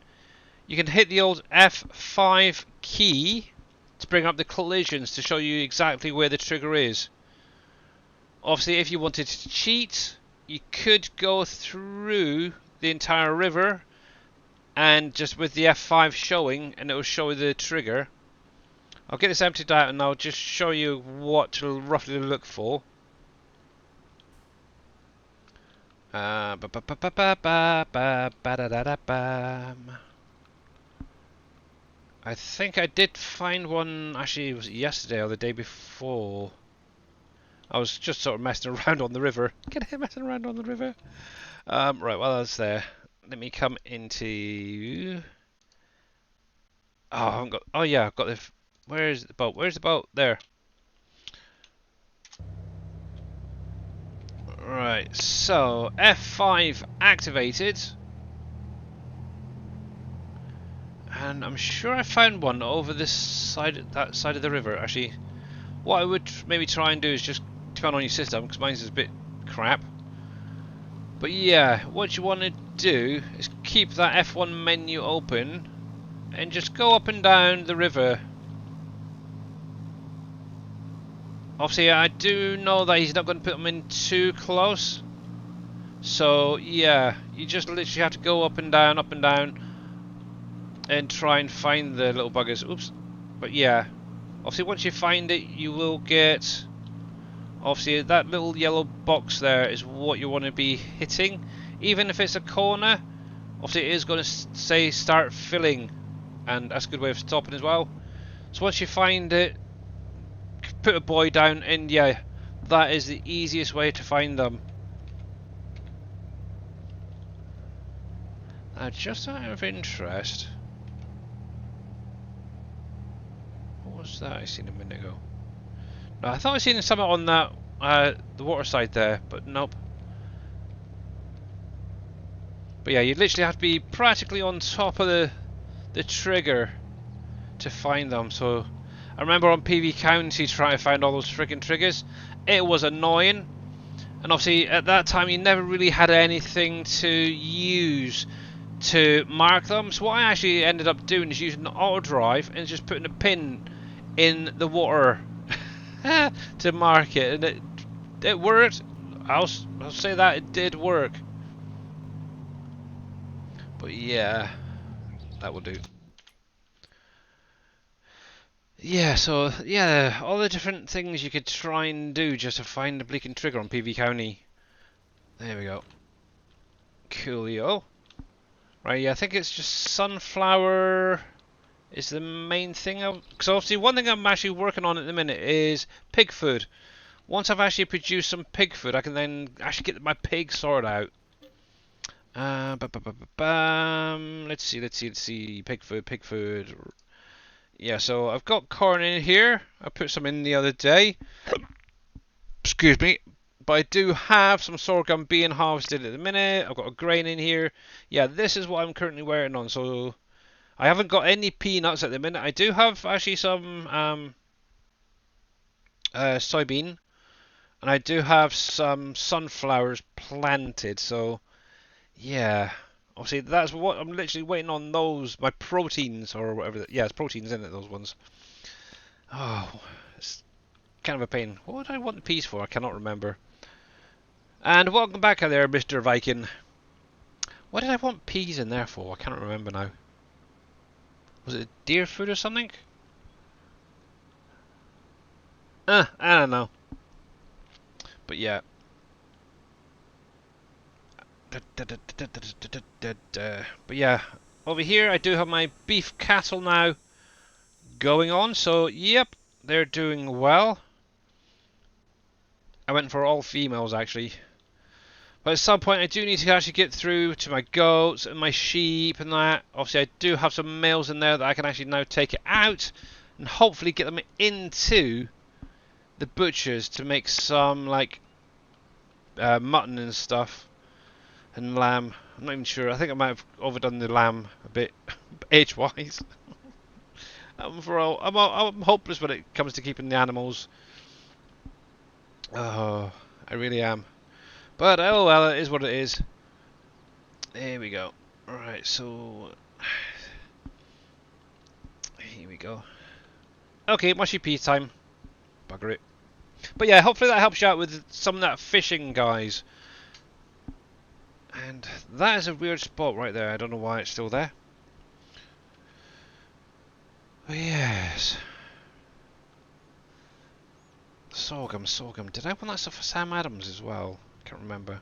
you can hit the old F5 key to bring up the collisions to show you exactly where the trigger is. Obviously, if you wanted to cheat, you could go through the entire river and just with the F5 showing, and it will show the trigger. I'll get this emptied out and I'll just show you what to roughly look for. I think I did find one, actually it was yesterday or the day before. I was just sort of messing around on the river. Get him messing around on the river. Right, while I was there, let me come into... Oh, I haven't got... Oh yeah, I've got the... Where's the boat? Where's the boat? There. Right, so F5 activated. And I'm sure I found one over this side, that side of the river. Actually, what I would maybe try and do is just turn on your system, because mine's is a bit crap. But yeah, what you want to do is keep that F1 menu open and just go up and down the river. Obviously, I do know that he's not going to put them in too close. So yeah, you just literally have to go up and down, and try and find the little buggers. Oops. But yeah, obviously once you find it, you will get... Obviously that little yellow box there is what you want to be hitting. Even if it's a corner, obviously it is going to say start filling. And that's a good way of stopping as well. So once you find it, put a buoy down, and yeah, that is the easiest way to find them. Now, just out of interest, what was that I seen a minute ago? No, I thought I seen something on that the water side there, but nope. But yeah, you literally have to be practically on top of the trigger to find them. So I remember on PV County trying to find all those freaking triggers. It was annoying, and obviously at that time you never really had anything to use to mark them. So what I actually ended up doing is using the auto drive and just putting a pin in the water to mark it, and it worked. I'll say that it did work. But yeah, that will do. Yeah, so yeah, all the different things you could try and do just to find the bleaking trigger on PV County. There we go. Coolio. Right, yeah, I think it's just sunflower is the main thing. Because obviously one thing I'm actually working on at the minute is pig food. Once I've actually produced some pig food, I can then actually get my pig sorted out. Let's see. Pig food. Yeah, so I've got corn in here. I put some in the other day. Excuse me. But I do have some sorghum being harvested at the minute. I've got a grain in here. Yeah, this is what I'm currently working on. So I haven't got any peanuts at the minute. I do have actually some soybean. And I do have some sunflowers planted. So yeah. Obviously, that's what I'm literally waiting on. Those, my proteins or whatever. Yeah, it's proteins, isn't it? Those ones. Oh, it's kind of a pain. What did I want the peas for? I cannot remember. And welcome back there, Mr. Viking. What did I want peas in there for? I can't remember now. Was it deer food or something? I don't know. But yeah. But yeah, over here I do have my beef cattle now going on. So yep, they're doing well. I went for all females actually. But at some point I do need to actually get through to my goats and my sheep and that. Obviously I do have some males in there that I can actually now take it out and hopefully get them into the butchers to make some like mutton and stuff. And lamb. I'm not even sure. I think I might have overdone the lamb a bit age-wise. I'm hopeless when it comes to keeping the animals. Oh, I really am. But oh well, it is what it is. There we go. Alright, so here we go. Okay, mushy pea time. Bugger it. But yeah, hopefully that helps you out with some of that fishing, guys. And that is a weird spot right there. I don't know why it's still there. But yes. Sorghum. Did I want that stuff for Sam Adams as well? I can't remember.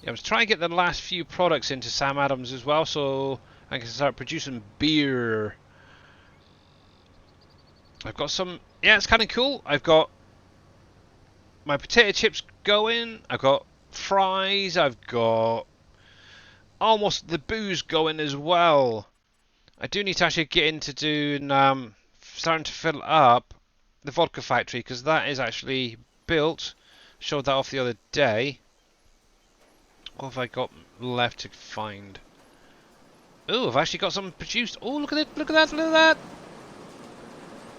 Yeah, I was trying to get the last few products into Sam Adams as well, so I can start producing beer. I've got some... Yeah, it's kind of cool. I've got my potato chips going. I've got fries. I've got almost the booze going as well. I do need to actually get into doing starting to fill up the vodka factory, because that is actually built. Showed that off the other day. What have I got left to find? Oh, I've actually got some produced. Oh, look at it! Look at that!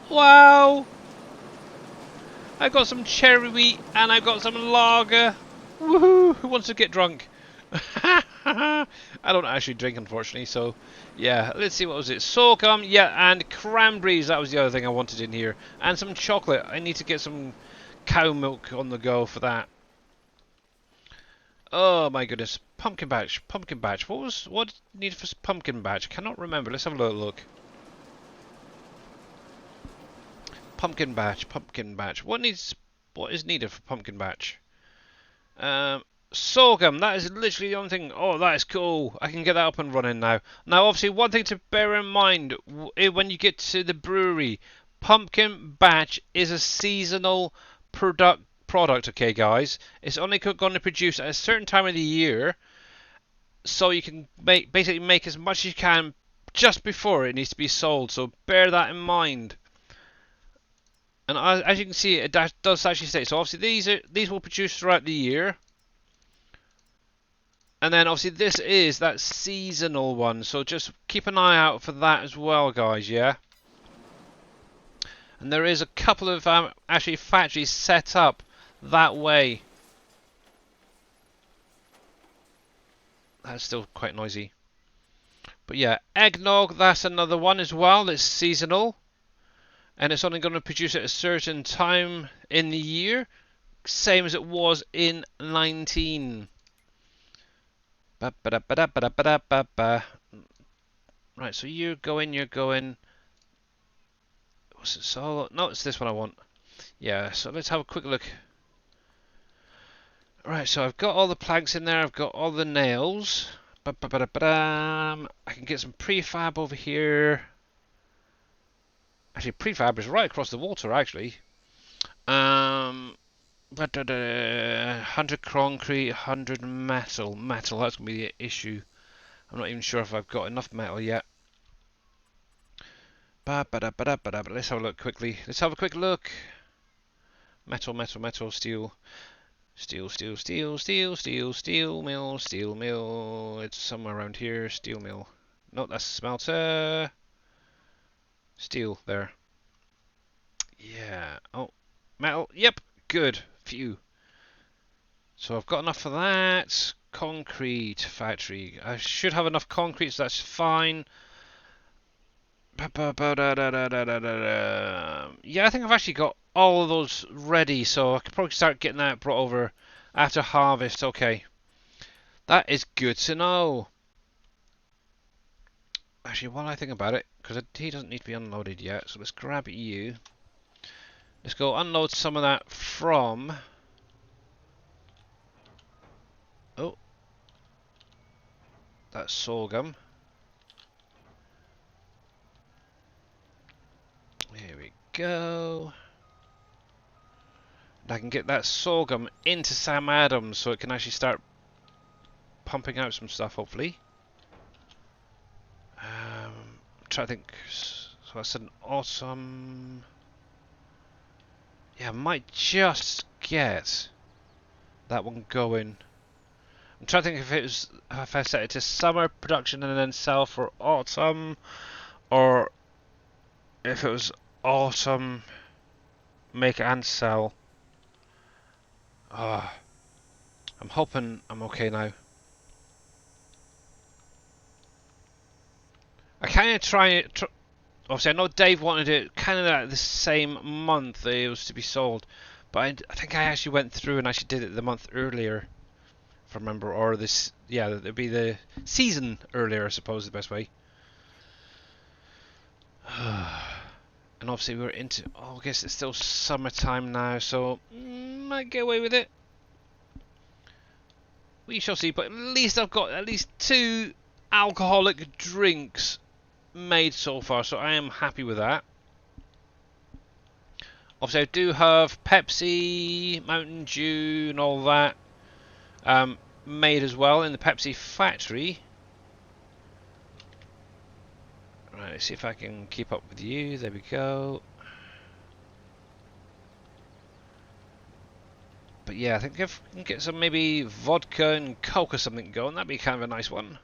Wow! I got some cherry wheat and I got some lager. Woohoo! Who wants to get drunk? I don't actually drink, unfortunately, so yeah, let's see, what was it? Sorghum, yeah, and cranberries, that was the other thing I wanted in here. And some chocolate. I need to get some cow milk on the go for that. Oh my goodness. Pumpkin batch, pumpkin batch. What needed for pumpkin batch? I cannot remember. Let's have a little look. Pumpkin batch, pumpkin batch. What is needed for pumpkin batch? Sorghum, that is literally the only thing. Oh, that is cool. I can get that up and running now. Now, obviously, one thing to bear in mind when you get to the brewery, pumpkin batch is a seasonal product, okay, guys? It's only going to produce at a certain time of the year, so you can basically make as much as you can just before it needs to be sold. So bear that in mind. And as you can see, it does actually state. So obviously these will produce throughout the year. And then obviously this is that seasonal one, so just keep an eye out for that as well, guys, yeah? And there is a couple of actually factories set up that way. That's still quite noisy. But yeah, eggnog, that's another one as well that's seasonal. And it's only going to produce at a certain time in the year, same as it was in 19. Right, so you're going. What's it? So no, it's this one I want. Yeah, so let's have a quick look. Right, so I've got all the planks in there. I've got all the nails. I can get some prefab over here. Actually, prefab is right across the water. Actually, 100 concrete, 100 metal. Metal, that's gonna be the issue. I'm not even sure if I've got enough metal yet. Let's have a look quickly. Let's have a quick look. Metal, steel. Steel mill. It's somewhere around here. Steel mill. No, that's smelter. Steel, there. Yeah. Oh, metal. Yep, good. Phew. So I've got enough for that. Concrete factory. I should have enough concrete, so that's fine. Yeah, I think I've actually got all of those ready, so I could probably start getting that brought over after harvest. Okay. That is good to know. Actually, while I think about it, because he doesn't need to be unloaded yet, so let's grab you. Let's go unload some of that from... Oh. That's sorghum. Here we go. And I can get that sorghum into Sam Adams so it can actually start pumping out some stuff, hopefully. I'm trying to think. So that's an autumn. Yeah, I might just get that one going. I'm trying to think if I set it to summer production and then sell for autumn, or if it was autumn, make and sell. I'm hoping I'm okay now. I kind of try it. Obviously, I know Dave wanted it kind of at the same month it was to be sold, but I think I actually went through and actually did it the month earlier, if I remember, or this. Yeah, it'd be the season earlier, I suppose, is the best way. And obviously we're into August, it's still summertime now, so might get away with it. We shall see, but at least I've got at least 2 alcoholic drinks made so far, so I am happy with that. Obviously I do have Pepsi, Mountain Dew and all that made as well in the Pepsi factory. Right, let's see if I can keep up with you. There we go. But yeah, I think if we can get some maybe vodka and Coke or something going, that'd be kind of a nice one.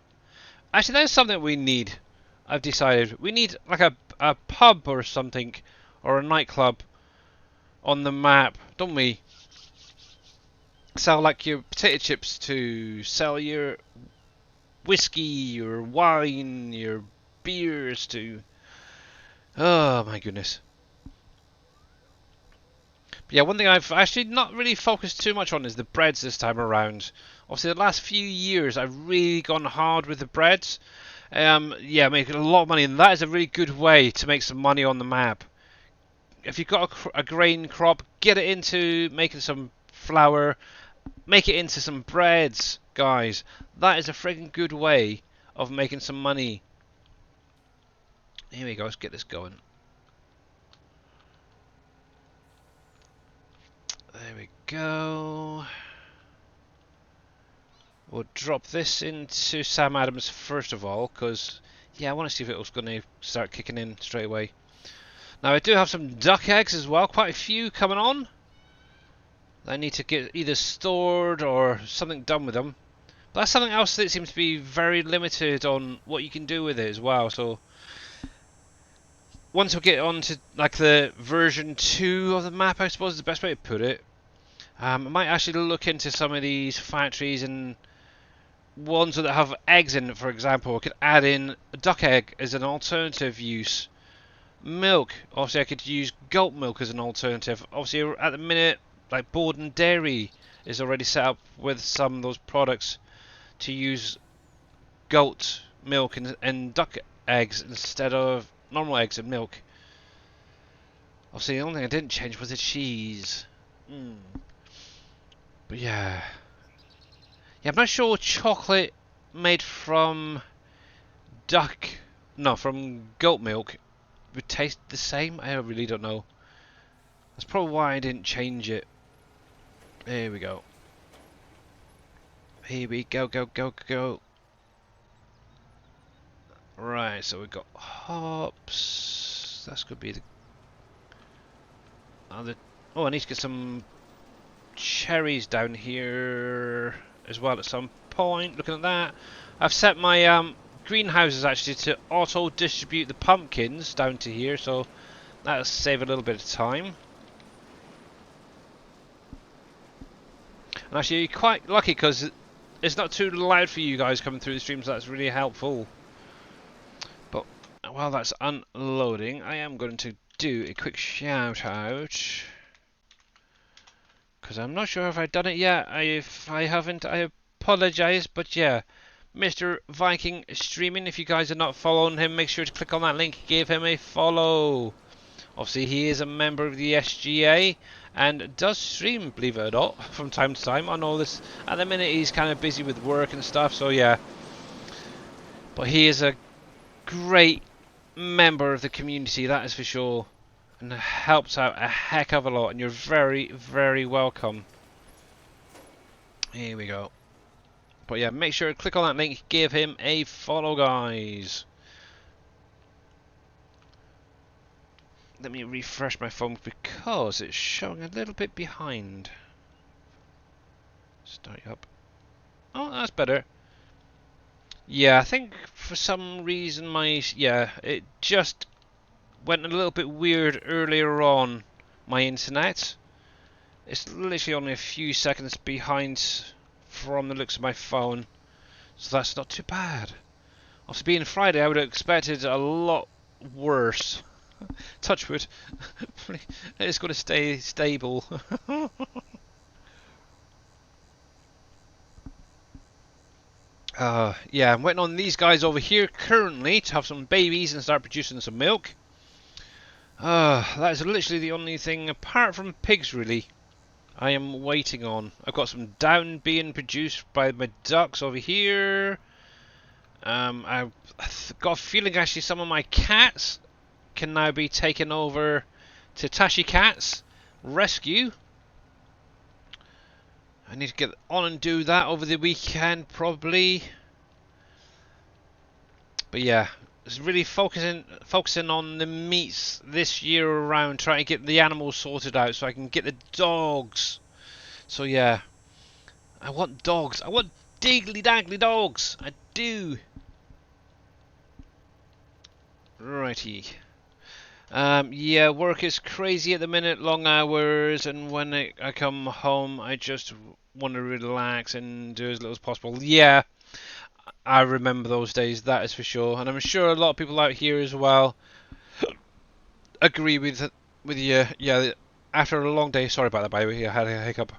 Actually, there's something we need. I've decided we need like a pub or something, or a nightclub on the map, don't we? sell like your potato chips to sell your whiskey, your wine, your beers to. Oh my goodness. But yeah, one thing I've actually not really focused too much on is the breads this time around. Obviously, the last few years I've really gone hard with the breads. Yeah, making a lot of money, and that is a really good way to make some money on the map. If you've got a grain crop, get it into making some flour, make it into some breads, guys. That is a friggin' good way of making some money. Here we go, let's get this going. There we go. We'll drop this into Sam Adams first of all, because, yeah, I want to see if it was going to start kicking in straight away. Now, I do have some duck eggs as well, quite a few coming on. I need to get either stored or something done with them. But that's something else that seems to be very limited on what you can do with it as well. So once we get on to like the version 2 of the map, I suppose is the best way to put it. I might actually look into some of these factories and ones that have eggs in it, for example. I could add in a duck egg as an alternative use. Milk, obviously I could use goat milk as an alternative. Obviously at the minute, like Borden Dairy is already set up with some of those products to use goat milk and duck eggs instead of normal eggs and milk. Obviously the only thing I didn't change was the cheese. But yeah, I'm not sure chocolate made from from goat milk would taste the same. I really don't know. That's probably why I didn't change it. Here we go. Here we go, go. Right, so we've got hops. That's going to be the other. Oh, I need to get some cherries down here as well at some point. Looking at that, I've set my greenhouses actually to auto distribute the pumpkins down to here, so that'll save a little bit of time. And actually, you're quite lucky because it's not too loud for you guys coming through the streams. So that's really helpful. But while that's unloading, I am going to do a quick shout out. Because I'm not sure if I've done it yet. If I haven't, I apologise. But yeah, Mr. Viking Streaming, if you guys are not following him, make sure to click on that link, give him a follow. Obviously, he is a member of the SGA and does stream, believe it or not, from time to time. I know this, at the minute he's kind of busy with work and stuff, so yeah. But he is a great member of the community, that is for sure. And helps out a heck of a lot, and you're very, very welcome. Here we go. But yeah, make sure to click on that link, give him a follow, guys. Let me refresh my phone because it's showing a little bit behind. Start you up. Oh, that's better. Yeah, I think for some reason it just went a little bit weird earlier on, my internet. It's literally only a few seconds behind from the looks of my phone, so that's not too bad. Obviously, being Friday, I would have expected a lot worse. Touch wood. It's going to stay stable. Yeah, I'm waiting on these guys over here currently to have some babies and start producing some milk. That is literally the only thing, apart from pigs really, I am waiting on. I've got some down being produced by my ducks over here. I've got a feeling actually some of my cats can now be taken over to Tashi Cats Rescue. I need to get on and do that over the weekend probably. But yeah, it's really focusing on the meats this year around, trying to get the animals sorted out so I can get the dogs. So yeah, I want dogs. I want diggly daggly dogs. I do. Righty. Yeah, work is crazy at the minute, long hours, and when I come home, I just want to relax and do as little as possible. Yeah, I remember those days, that is for sure, and I'm sure a lot of people out here as well agree with you. Yeah, after a long day, sorry about that, by the way, I had a hiccup.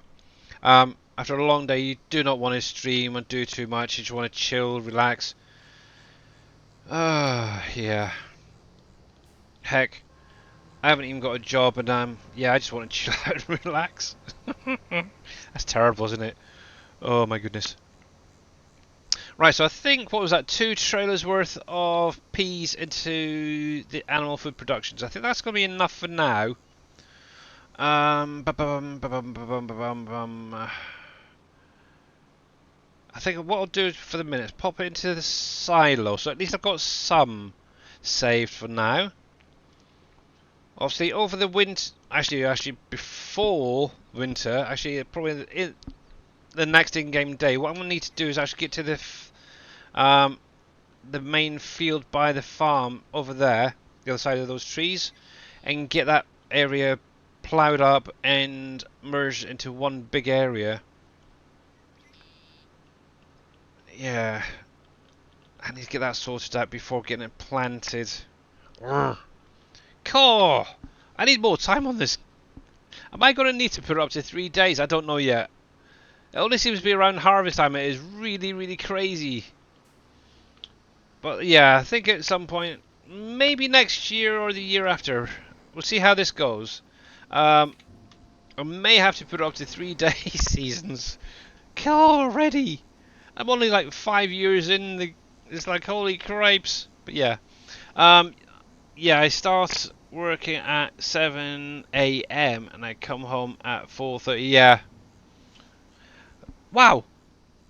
After a long day, you do not want to stream and do too much. You just want to chill, relax. Yeah. Heck, I haven't even got a job, and yeah, I just want to chill out and relax. That's terrible, isn't it? Oh my goodness. Right, so I think what was that? 2 trailers worth of peas into the animal food productions. I think that's going to be enough for now. I think what I'll do for the minute is pop it into the silo, so at least I've got some saved for now. Obviously, over the winter, actually before winter, actually probably the next in-game day, what I'm gonna need to do is actually get to the main field by the farm over there, the other side of those trees, and get that area ploughed up and merged into one big area. Yeah, I need to get that sorted out before getting it planted. Core! I need more time on this. Am I going to need to put it up to 3 days? I don't know yet. It only seems to be around harvest time. It is really, really crazy. But yeah, I think at some point, maybe next year or the year after, we'll see how this goes. I may have to put it up to 3 day seasons. Already! I'm only like 5 years in. It's like holy cripes. But yeah, um, yeah, I start working at 7 a.m. and I come home at 4:30. Yeah. Wow.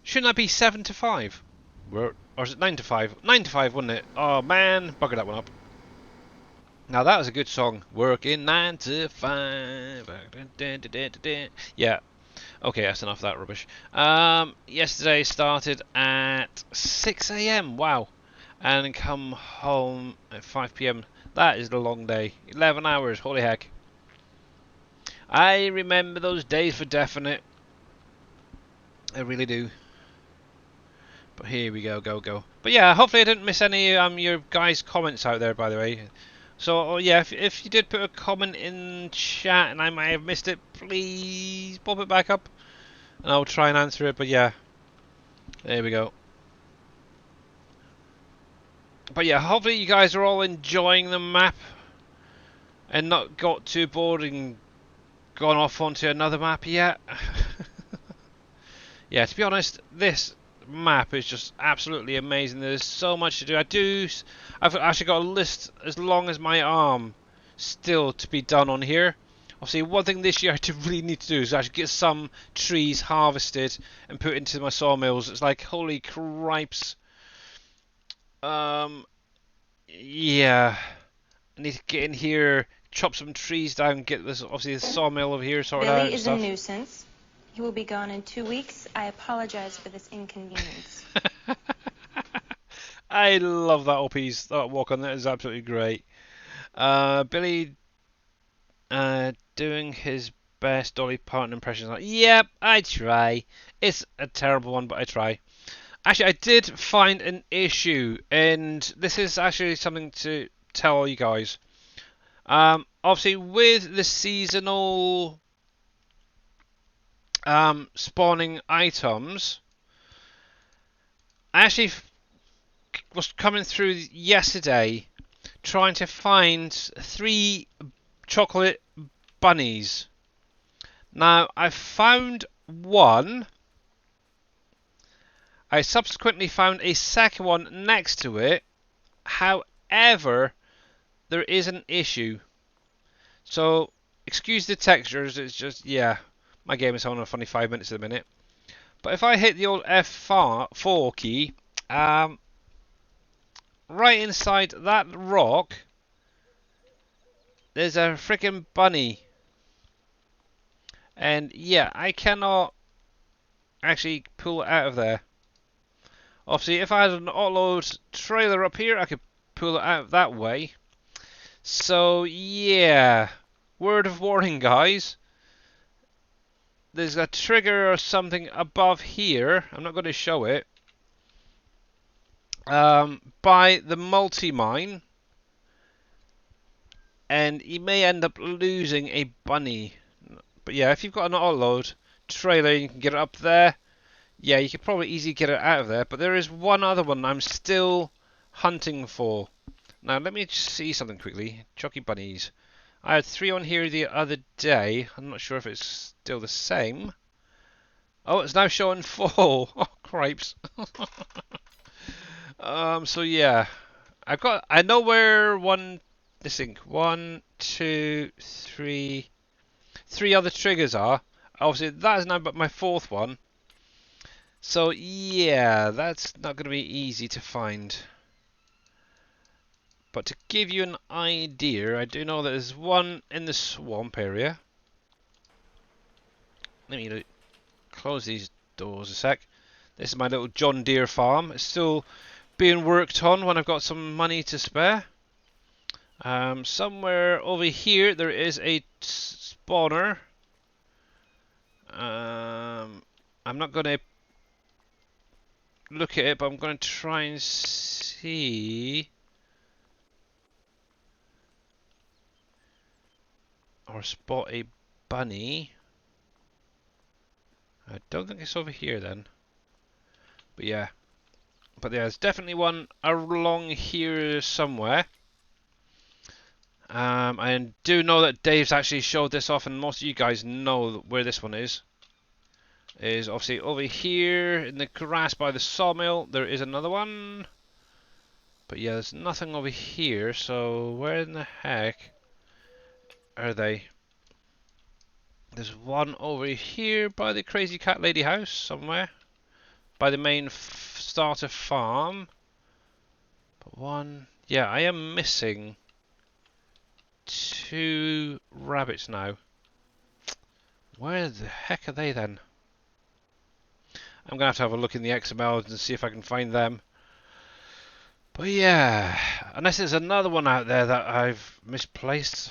Shouldn't that be 7 to 5? Or is it 9 to 5? 9 to 5, wasn't it? Oh man, bugger that one up. Now that was a good song. Working 9 to 5. Yeah. Okay, that's enough of that rubbish. Yesterday started at 6 a.m. Wow. And come home at 5 p.m. That is a long day. 11 hours. Holy heck. I remember those days for definite. I really do. But here we go, go. But yeah, hopefully I didn't miss any your guys' comments out there, by the way. So oh, yeah, if you did put a comment in chat and I might have missed it, please pop it back up, and I'll try and answer it. But yeah, there we go. But yeah, hopefully you guys are all enjoying the map and not got too bored and gone off onto another map yet. Yeah, to be honest, this map is just absolutely amazing. There's so much to do. I've actually got a list as long as my arm still to be done on here. Obviously, one thing this year I really need to do is actually get some trees harvested and put into my sawmills. It's like, holy cripes. Yeah. I need to get in here, chop some trees down, get this, obviously, the sawmill over here sorted out Billy and is stuff. a nuisance. He will be gone in 2 weeks. I apologize for this inconvenience. I love that OP's that walk on. That is absolutely great. Billy doing his best Dolly Parton impression. Like, yep, I try. It's a terrible one, but I try. Actually, I did find an issue, and this is actually something to tell you guys. Obviously, with the seasonal spawning items, I actually was coming through yesterday trying to find 3 chocolate bunnies. Now, I found one. I subsequently found a second one next to it. However, there is an issue. So, excuse the textures, it's just, yeah, my game is on a funny 5 minutes at the minute. But if I hit the old F4 key, right inside that rock, there's a freaking bunny. And yeah, I cannot actually pull it out of there. Obviously, if I had an offload trailer up here, I could pull it out that way. So yeah, word of warning, guys. There's a trigger or something above here. I'm not going to show it. By the multi-mine, and you may end up losing a bunny. But yeah, if you've got an autoload trailer, you can get it up there. Yeah, you could probably easily get it out of there. But there is one other one I'm still hunting for. Now, let me just see something quickly. Jockey bunnies. I had 3 on here the other day. I'm not sure if it's still the same. Oh, it's now showing 4. Oh, cripes. So yeah, I know where let's think, 1, 2, 3, 3 other triggers are. Obviously, that is now but my 4th one. So yeah, that's not going to be easy to find. But to give you an idea, I do know that there's one in the swamp area. Let me close these doors a sec. This is my little John Deere farm. It's still being worked on when I've got some money to spare. Somewhere over here there is a spawner. I'm not going to look at it, but I'm going to try and see or spot a bunny. I don't think it's over here then. But yeah. But there's definitely one along here somewhere. I do know that Dave's actually showed this off, and most of you guys know where this one is. Is obviously over here in the grass by the sawmill. There is another one. But yeah, there's nothing over here, so where in the heck are they? There's one over here by the Crazy Cat Lady house somewhere. By the main starter farm. But one... Yeah, I am missing 2 rabbits now. Where the heck are they then? I'm going to have a look in the XML and see if I can find them. But yeah, unless there's another one out there that I've misplaced.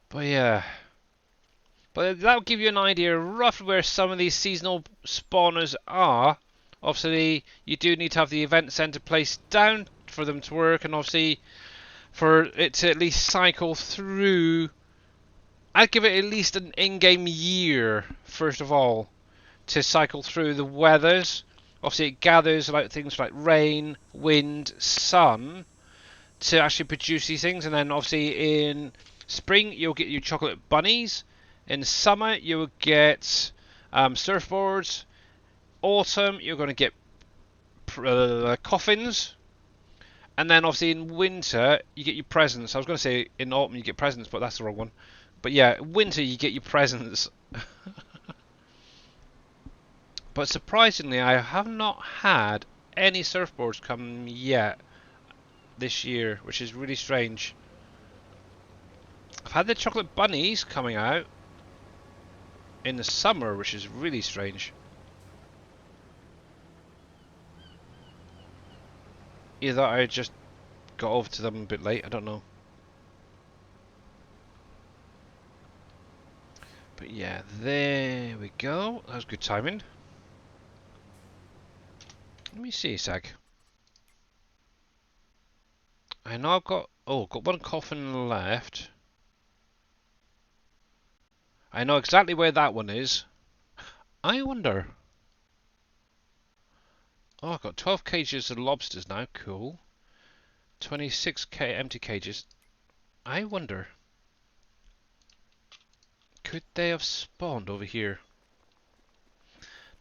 But yeah. But that'll give you an idea roughly where some of these seasonal spawners are. Obviously, you do need to have the event center placed down for them to work, and obviously for it to at least cycle through. I'd give it at least an in-game year, first of all, to cycle through the weathers. Obviously, it gathers like things like rain, wind, sun to actually produce these things, and then obviously in spring you'll get your chocolate bunnies. In summer you will get surfboards. Autumn you're going to get coffins. And then obviously in winter you get your presents. I was going to say in autumn you get presents, but that's the wrong one. But yeah, winter you get your presents. But surprisingly, I have not had any surfboards come yet this year, which is really strange. I've had the chocolate bunnies coming out in the summer, which is really strange. Either I just got over to them a bit late, I don't know. But yeah, there we go. That was good timing. Let me see a sec. I know I've got... Oh, got one coffin left. I know exactly where that one is. I wonder... Oh, I've got 12 cages of lobsters now. Cool. 26 empty cages. I wonder... Could they have spawned over here?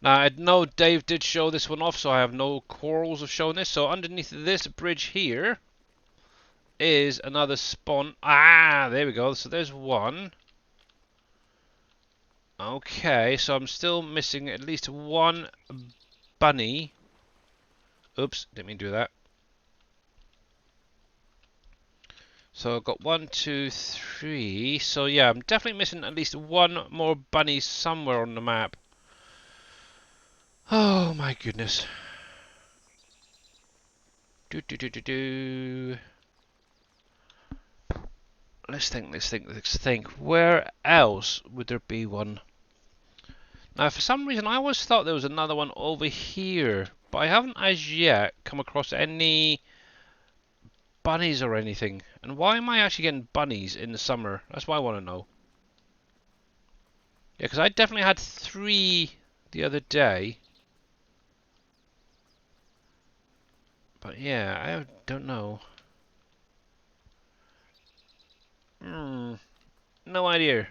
Now, I know Dave did show this one off, so I have no quarrels of showing this. So underneath this bridge here is another spawn. Ah, there we go. So there's one. Okay, so I'm still missing at least one bunny. Oops, didn't mean to do that. So I've got 1, 2, 3. So yeah, I'm definitely missing at least one more bunny somewhere on the map. Oh my goodness. Do do do do do. let's think. Where else would there be one? Now, for some reason, I always thought there was another one over here, but I haven't as yet come across any bunnies or anything. And why am I actually getting bunnies in the summer? That's what I want to know. Yeah, because I definitely had 3 the other day. But yeah, I don't know. No idea.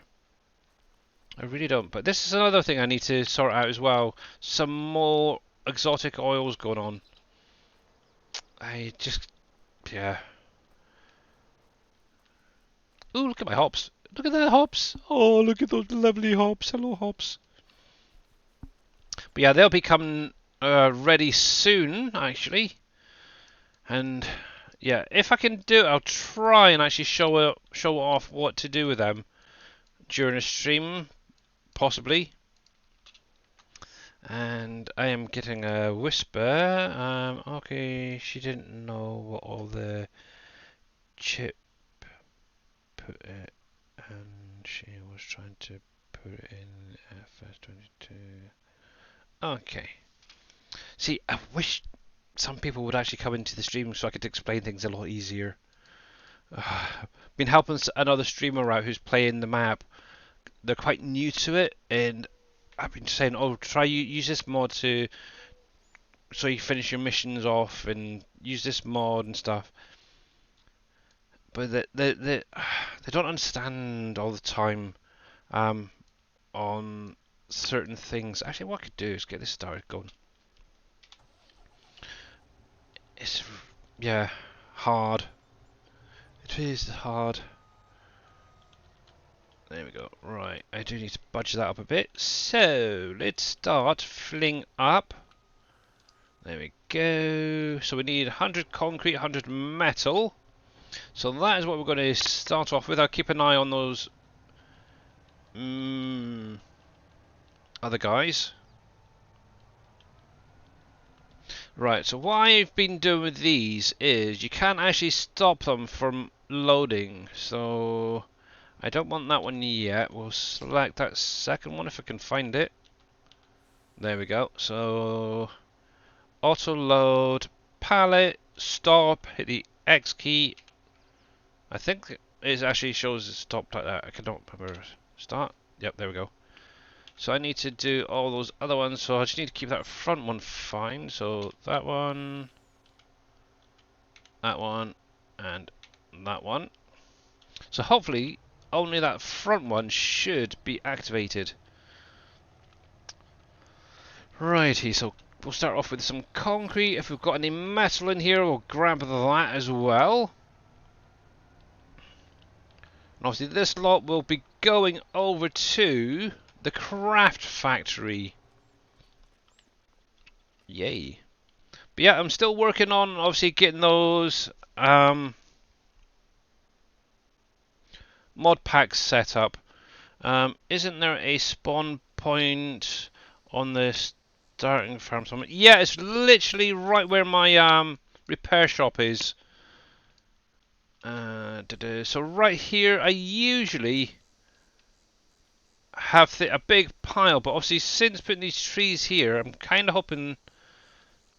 I really don't. But this is another thing I need to sort out as well. Some more exotic oils going on. I just, yeah. Ooh, look at my hops. Look at the hops. Oh, look at those lovely hops. Hello, hops. But yeah, they'll be coming ready soon, actually. And yeah, if I can do it, I'll try and actually show off what to do with them during a stream, possibly. And I am getting a whisper. Okay, she didn't know what all the chip put it, and she was trying to put it in FS22. Okay. See, I wish some people would actually come into the stream so I could explain things a lot easier. Been helping another streamer out who's playing the map. They're quite new to it, and I've been saying, "Oh, try use this mod to so you finish your missions off, and use this mod and stuff." But they don't understand all the time on certain things. Actually, what I could do is get this started going. It's yeah hard. It is hard. There we go. Right, I do need to budge that up a bit. So let's start filling up. There we go. So we need 100 concrete, 100 metal. So that is what we're going to start off with. I'll keep an eye on those other guys. Right, so what I've been doing with these is you can't actually stop them from loading. So I don't want that one yet. We'll select that second one if I can find it. There we go. So auto load, pallet, stop, hit the X key. I think it actually shows it stopped like that. I cannot remember. Start. Yep, there we go. So I need to do all those other ones. So I just need to keep that front one fine. So that one, and that one. So hopefully only that front one should be activated. Righty, so we'll start off with some concrete. If we've got any metal in here, we'll grab that as well. And obviously this lot will be going over to the craft factory. Yay. But yeah, I'm still working on obviously getting those mod packs set up. Isn't there a spawn point on the starting farm somewhere? Yeah, it's literally right where my repair shop is. So right here, I usually have a big pile, but obviously since putting these trees here, I'm kind of hoping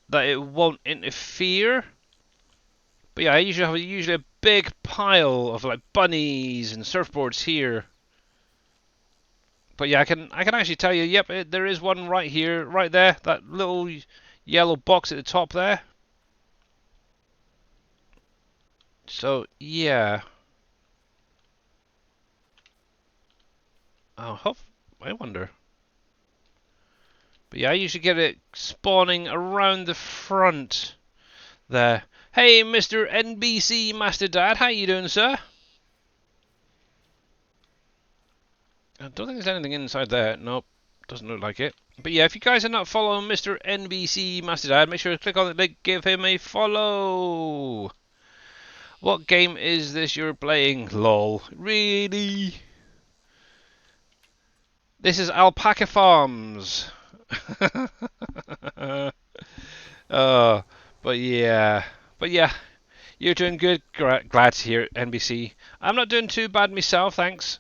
that it won't interfere. But yeah, I usually have a big pile of like bunnies and surfboards here. But yeah, I can actually tell you, yep, there is one right here, right there, that little yellow box at the top there. So yeah. Oh, I wonder. But yeah, I usually get it spawning around the front there. Hey, Mr. NBC Master Dad, how you doing, sir? I don't think there's anything inside there. Nope, doesn't look like it. But yeah, if you guys are not following Mr. NBC Master Dad, make sure to click on the link, give him a follow. What game is this you're playing? Lol. Really? This is Alpaca Farms. But yeah. You're doing good. Glad to hear it, NBC. I'm not doing too bad myself, thanks.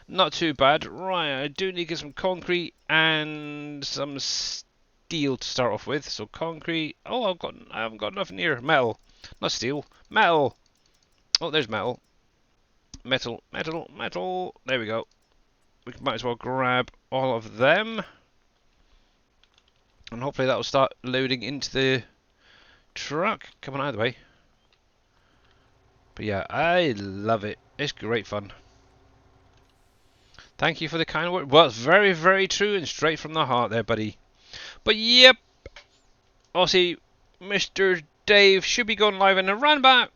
Not too bad. Right, I do need to get some concrete and some steel to start off with. So concrete. Oh, I haven't got enough near metal. Not steel. Metal. Oh, there's metal. Metal, metal, metal. There we go. We might as well grab all of them. And hopefully that will start loading into the truck. Come on, out of the way. But yeah, I love it. It's great fun. Thank you for the kind word. Well, it's very, very true and straight from the heart there, buddy. But yep. Obviously, Mr. Dave should be going live in around about,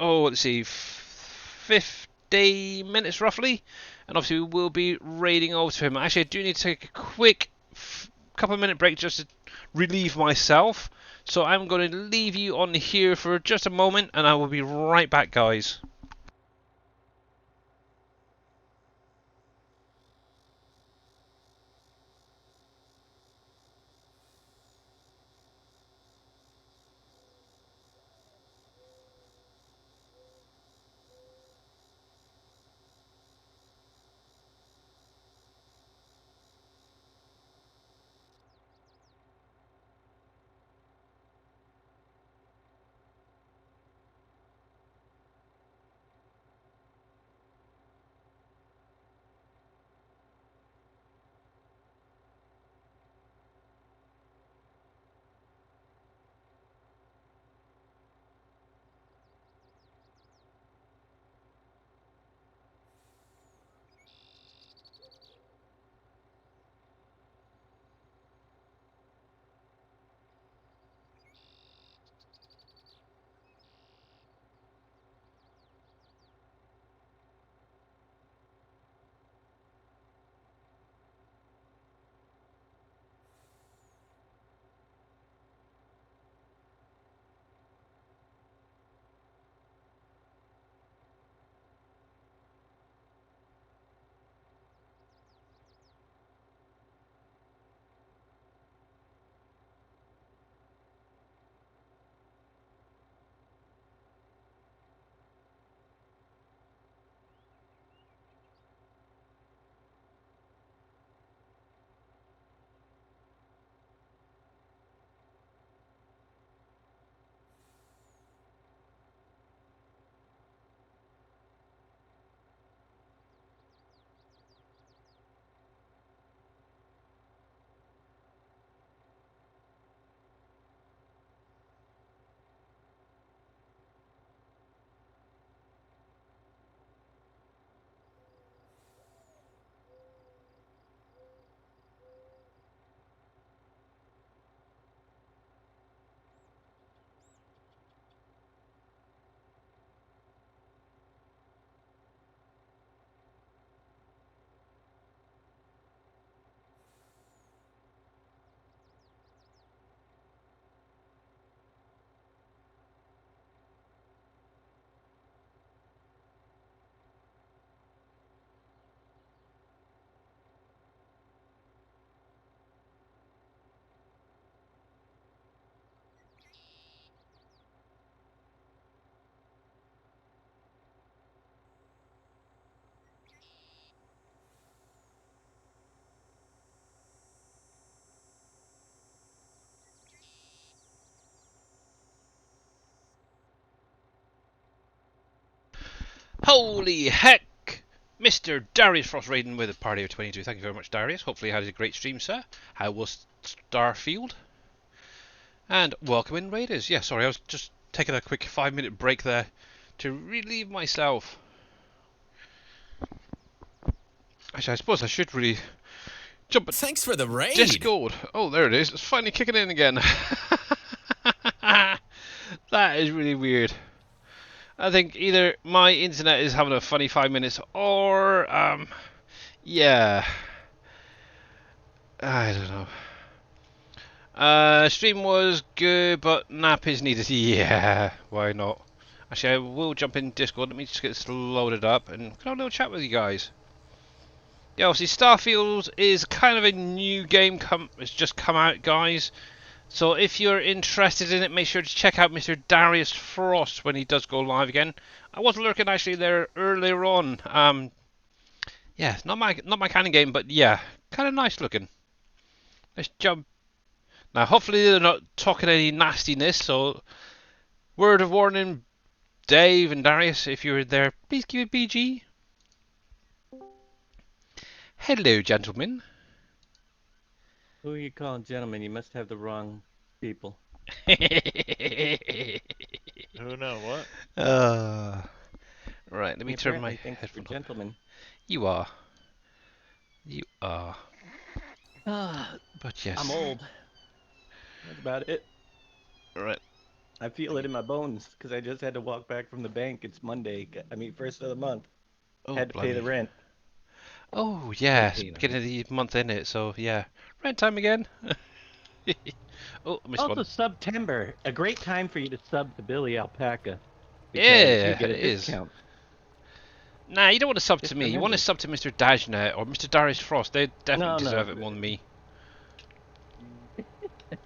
oh, let's see, 50 minutes roughly. And obviously, we will be raiding over to him. Actually, I do need to take a quick couple of minute break just to relieve myself. So I'm going to leave you on here for just a moment, and I will be right back, guys. Holy heck! Mr. Darius Frost Raiden with a party of 22. Thank you very much, Darius. Hopefully you had a great stream, sir. How was Starfield? And welcome in, Raiders. Yeah, sorry, I was just taking a quick 5-minute break there to relieve myself. Actually, I suppose I should really jump. Thanks for the raid. Discord. Oh, there it is. It's finally kicking in again. That is really weird. I think either my internet is having a funny 5 minutes, or yeah, I don't know. Stream was good, but nap is needed. Yeah, why not? Actually, I will jump in Discord. Let me just get this loaded up and have a little chat with you guys. Yeah, obviously Starfield is kind of a new game. It's just come out, guys. So if you're interested in it, make sure to check out Mr. Darius Frost when he does go live again. I was lurking actually there earlier on. Yeah, not my kind of game, but yeah, kind of nice looking. Let's jump. Now, hopefully they're not talking any nastiness. So, word of warning, Dave and Darius, if you're there, please keep it PG. Hello, gentlemen. Who are you calling gentlemen? You must have the wrong people. Who know what? Right, let He me turn apparently my thinks we're headphone up. gentlemen. You are. You are. Ah, But yes. I'm old. That's about it. Right. I feel it in my bones because I just had to walk back from the bank. It's Monday. I mean, first of the month. Oh, Had to pay the blimey. rent. Oh, Been yes. paying the Beginning rent. of the month in it, so yeah. Rent time again. Oh, I missed Also, one. September, a great time for you to sub to Billy Alpaca because you Yeah, get it a is. discount. Nah, you don't want to sub to Just me. You want to remember. sub to Mr. Dajnet or Mr. Darius Frost. They definitely No, no. deserve it more than me.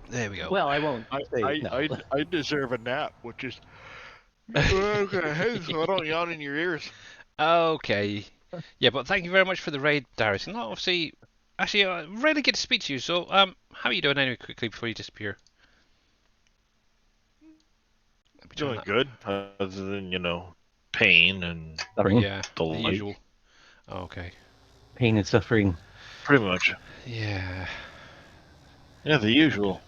There we go. Well, I won't I say I no. I I deserve a nap, which is okay. So I don't yawn in your ears. Okay. Yeah, but thank you very much for the raid, Darius. And obviously, actually, I really get to speak to you. So, how are you doing anyway? Quickly before you disappear. Let me turn Doing that. good, other than pain and Suffering, Yeah, the the like. usual. Okay. pain and suffering. Pretty much. Yeah. Yeah, the usual.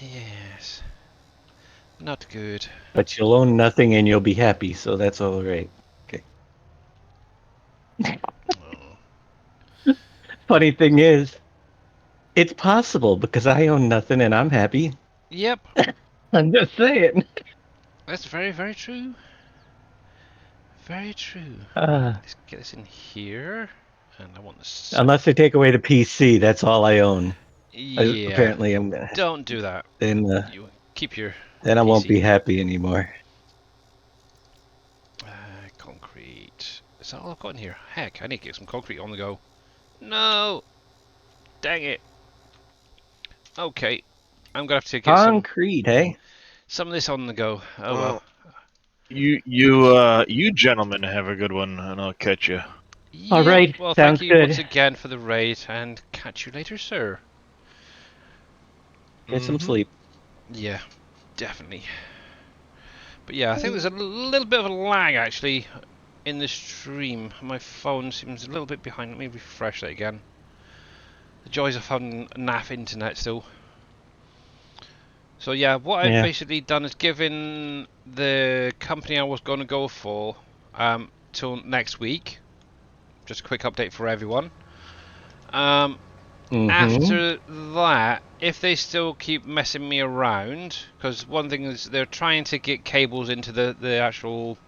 Yes. Not good. But you'll own nothing and you'll be happy, so that's all right. Okay. Oh. Funny thing is, it's possible because I own nothing and I'm happy. Yep. I'm just saying. That's very, very true. Very true. Right, Uh, let's get this in here. And I want the unless they take away the PC, that's all I own. Yeah. Apparently, I'm gonna Don't do that. then You keep your then I won't PC. be happy anymore. Concrete. Is that all I've got in here? Heck, I need to get some concrete on the go. No! Dang it. Okay. I'm gonna have to get Concrete, hey? some of this on the go. Oh well. Well, you gentlemen have a good one, and I'll catch you. All Yep. right, Well, thank sounds you once good. again for the raid, and catch you later, sir. Get some Mm-hmm. sleep. Yeah, definitely. But yeah, I think there's a little bit of a lag actually in the stream. My phone seems a little bit behind. Let me refresh that again. The joys of having naff internet still. So yeah, what I've Yeah. basically done is given the company I was going to go for till next week. Just a quick update for everyone. Um, Mm-hmm. After that, if they still keep messing me around, because one thing is they're trying to get cables into the actual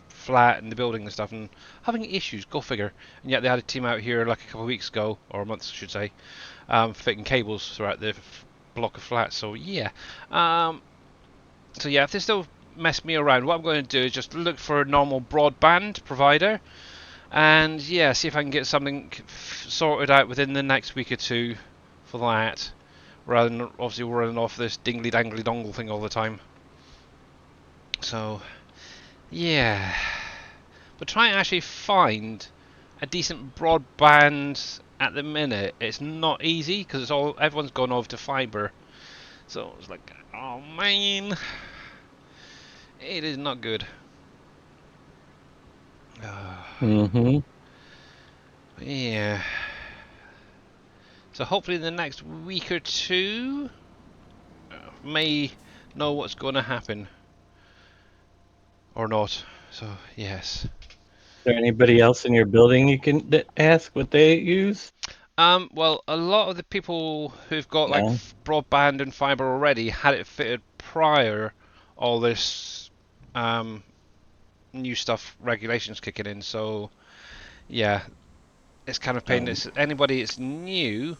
flat and the building and stuff, and having issues. Go figure. And yet they had a team out here like a couple of weeks ago, or a month, I should say, fitting cables throughout the block of flats. So yeah, so yeah, if they still mess me around, what I'm going to do is just look for a normal broadband provider, and yeah, see if I can get something sorted out within the next week or two for that, rather than obviously running off this dingly dangly dongle thing all the time. So yeah, but try and actually find a decent broadband at the minute. It's not easy because everyone's gone over to fibre. So it's like, oh man, it is not good. Mm-hmm. Yeah. So hopefully in the next week or two, may know what's going to happen or not. So yes. Is there anybody else in your building you can ask what they use? Well, a lot of the people who've got like No. broadband and fiber already had it fitted prior all this new stuff regulations kicking in. So yeah, it's kind of pain. It's anybody that's new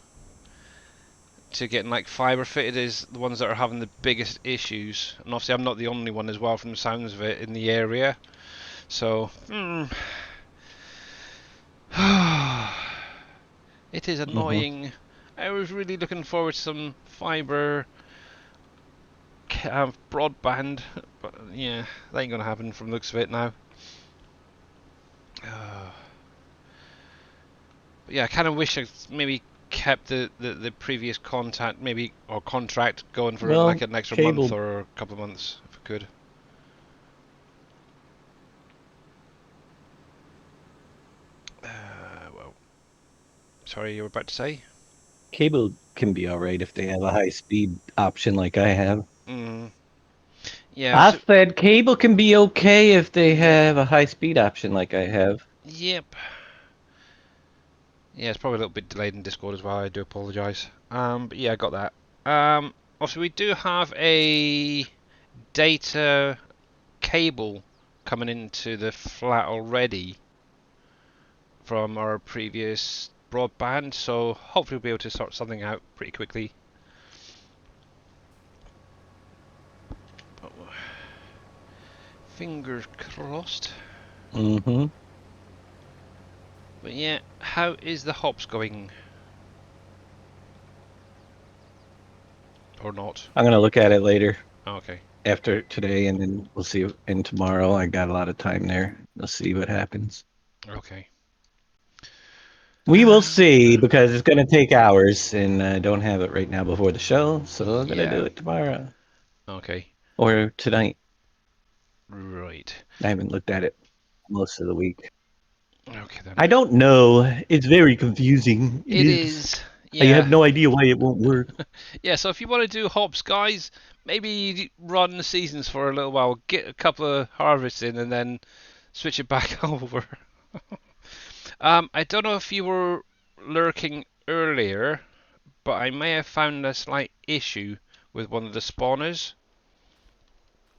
to getting like fiber fitted is the ones that are having the biggest issues. And obviously, I'm not the only one as well, from the sounds of it, in the area. So it is Mm-hmm. annoying I was really looking forward to some fibre broadband, but yeah, that ain't gonna happen from the looks of it now. But yeah, I kind of wish I maybe kept the previous contact, maybe, or contract going for like Well, an extra month cable. or a couple of months if I could. Well, sorry, you were about to say? Cable can be all right if they have a high speed option like I have. Mm. Yeah, I so, said cable can be okay if they yeah, have a high speed option like I have. yep. Yeah, it's probably a little bit delayed in Discord as well. I do apologise. But yeah, I got that. Also, we do have a data cable coming into the flat already from our previous broadband, so hopefully we'll be able to sort something out pretty quickly. But, fingers crossed. Mm-hmm. But yeah, how is the hops going? Or not? I'm gonna look at it later Oh, okay. after today, and then we'll see. And tomorrow, I got a lot of time there. We'll see what happens. Okay. We will see because it's gonna take hours, and I don't have it right now before the show, so I'm gonna Yeah. do it tomorrow Okay. or tonight. Right. I haven't looked at it most of the week. Okay then. I don't know. It's very confusing. It It is. is. I have Yeah. no idea why it won't work. Yeah, so if you want to do hops, guys, maybe run the seasons for a little while, get a couple of harvests in, and then switch it back over. I don't know if you were lurking earlier, but I may have found a slight issue with one of the spawners,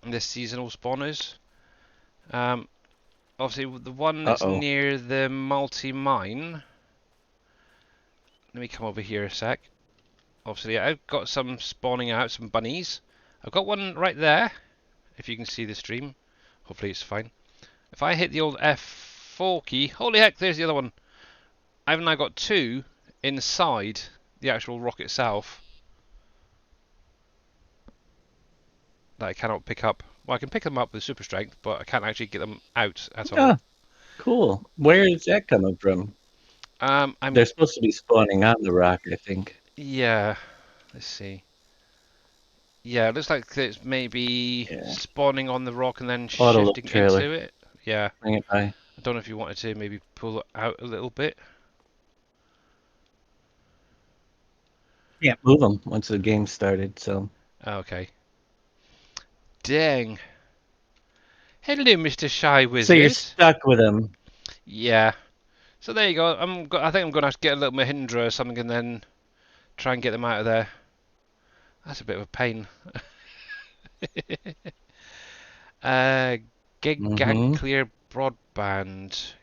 the seasonal spawners. Um, Obviously, the one that's Uh-oh. near the multi-mine. Let me come over here a sec. Obviously, I've got some spawning out, some bunnies. I've got one right there, if you can see the stream. Hopefully it's fine. If I hit the old F4 key, holy heck, there's the other one. I've now got two inside the actual rock itself that I cannot pick up. Well, I can pick them up with super strength, but I can't actually get them out at all. Ah, cool. Where is that coming from? I'm They're supposed to be spawning on the rock, I think. yeah. Let's see. Yeah, it looks like it's maybe Yeah. spawning on the rock and then Autoload shifting trailer. into it. Yeah. Bring it by. I don't know if you wanted to maybe pull it out a little bit. Can't move them once the game started, so. Okay. Dang. Hello, Mr. Shy So you're Wizard. stuck with them. Yeah. So there you go. I think I'm gonna have to get a little Mahindra or something and then try and get them out of there. That's a bit of a pain. Gig Mm-hmm. clear broadband.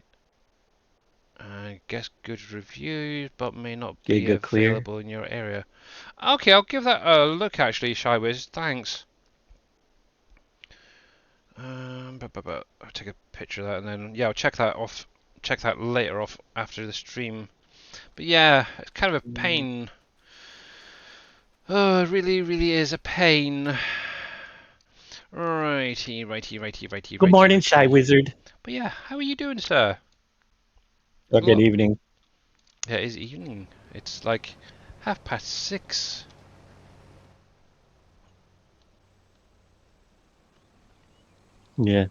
I guess good reviews, but may not be Giga clear. available in your area. Okay, I'll give that a look actually, Shywiz. Thanks. I'll take a picture of that and then yeah, I'll check that off. Check that later off after the stream. But yeah, it's kind of a pain. Oh, it really, really is a pain. Righty. Good morning, Shy Wizard. But yeah, how are you doing, sir? Or good evening. Yeah, it is evening. It's like 6:30. Yeah.